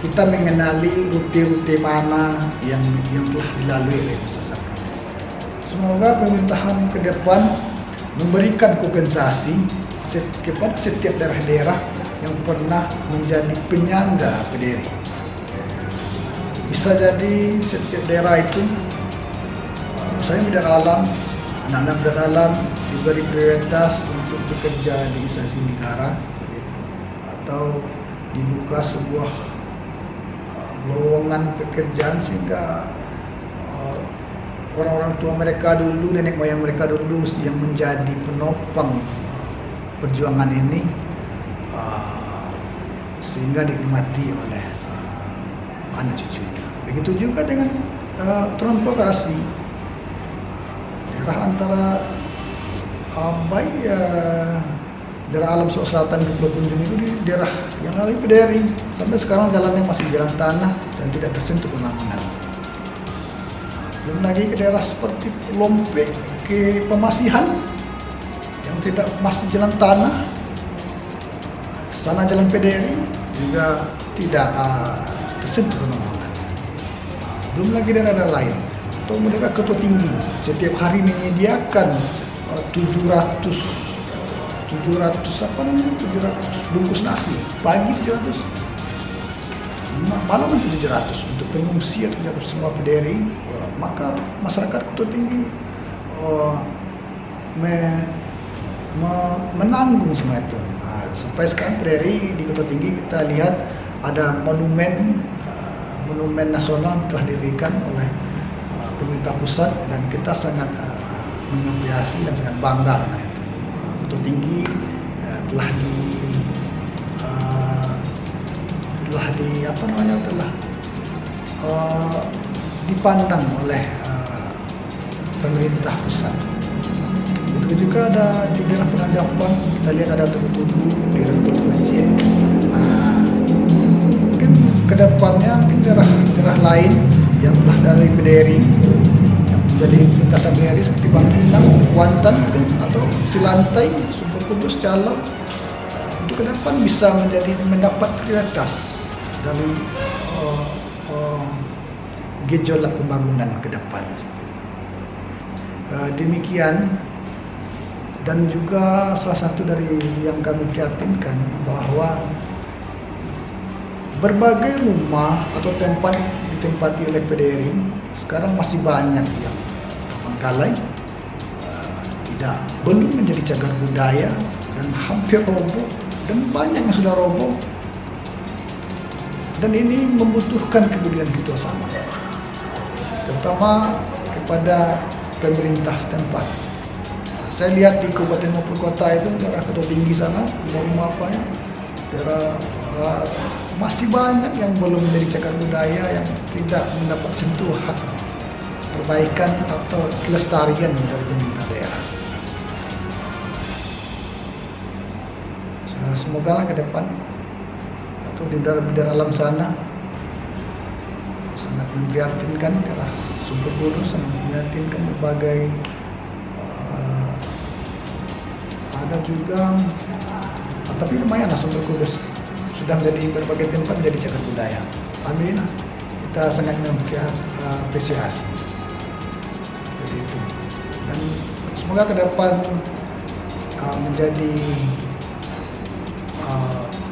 kita mengenali rute-rute mana yang telah dilalui oleh Nusa Sabtu. Semoga pemerintahan ke depan memberikan kompensasi kepada setiap daerah-daerah yang pernah menjadi penyangga PDRI. Bisa jadi setiap daerah itu, misalnya bidang alam, anak-anak bidang alam diberi prioritas untuk bekerja di instansi negara, atau dibuka sebuah lowongan pekerjaan sehingga orang-orang tua mereka dulu, nenek moyang mereka dulu yang menjadi penopang perjuangan ini sehingga dinikmati oleh anak cucunya. Begitu juga dengan transportasi, daerah antara daerah alam selatan ke Pulau Tunjung itu di daerah yang lalui PDRI. Sampai sekarang jalannya masih jalan tanah dan tidak tersentuh pembangunan. Belum lagi ke daerah seperti Lompek, ke Pemasihan yang tidak masih jalan tanah, sana jalan PDRI juga tidak tersentuh pembangunan. Belum lagi daerah-daerah lain. Atau mereka Kota Tinggi setiap hari menyediakan 700 bungkus nasi, pagi 700, malam 700 untuk pengungsi atau semua PDRI. Maka masyarakat Kota Tinggi menanggung semua itu. Sampai sekarang PDRI di Kota Tinggi kita lihat ada monumen nasional telah didirikan oleh pemerintah pusat, dan kita sangat mengapresiasi dan sangat bangga dengan itu. Kota Tinggi telah dipandang oleh pemerintah pusat. Itu juga ada di daerah Penajam, kita lihat ada tugu-tugu di Tutu Aceh. Mungkin kedepannya mungkin daerah lain yang telah dari PDRI yang menjadi lintasan PDRI seperti Bangkinang, Kuantan atau Silantai, Sumber Kudus, Calo, untuk ke depan bisa mendapat prioritas dari gejolak pembangunan ke depan. Demikian, dan juga salah satu dari yang kami prihatinkan bahwa berbagai rumah atau tempat ditempati oleh PDRI sekarang masih banyak yang terbengkalai, belum menjadi cagar budaya dan hampir roboh, dan banyak yang sudah roboh, dan ini membutuhkan kepedulian kita sama, terutama kepada pemerintah setempat. Saya lihat di kabupaten maupun kota itu, daerah Kota Tinggi sana, rumah apa ya, daerah masih banyak yang belum menjadi cagar budaya, yang tidak mendapat sentuhan perbaikan atau kelestarian dari pemerintah daerah. Semoga lah ke depan atau di daerah alam sana sangat memprihatinkan, daerah Sumber Kudus sangat memprihatinkan, berbagai ada juga, tapi lumayan lah Sumber Kudus sudah menjadi berbagai tempat menjadi cagar budaya. Alhamdulillah, kita sangat mengapresiasi seperti itu. Dan semoga ke depan menjadi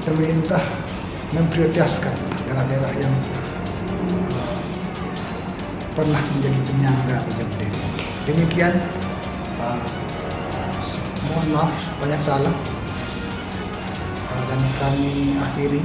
pemerintah memprioritaskan daerah-daerah yang pernah menjadi penyangga PDRI. Demikian, mohon maaf banyak salah, dan kami akhiri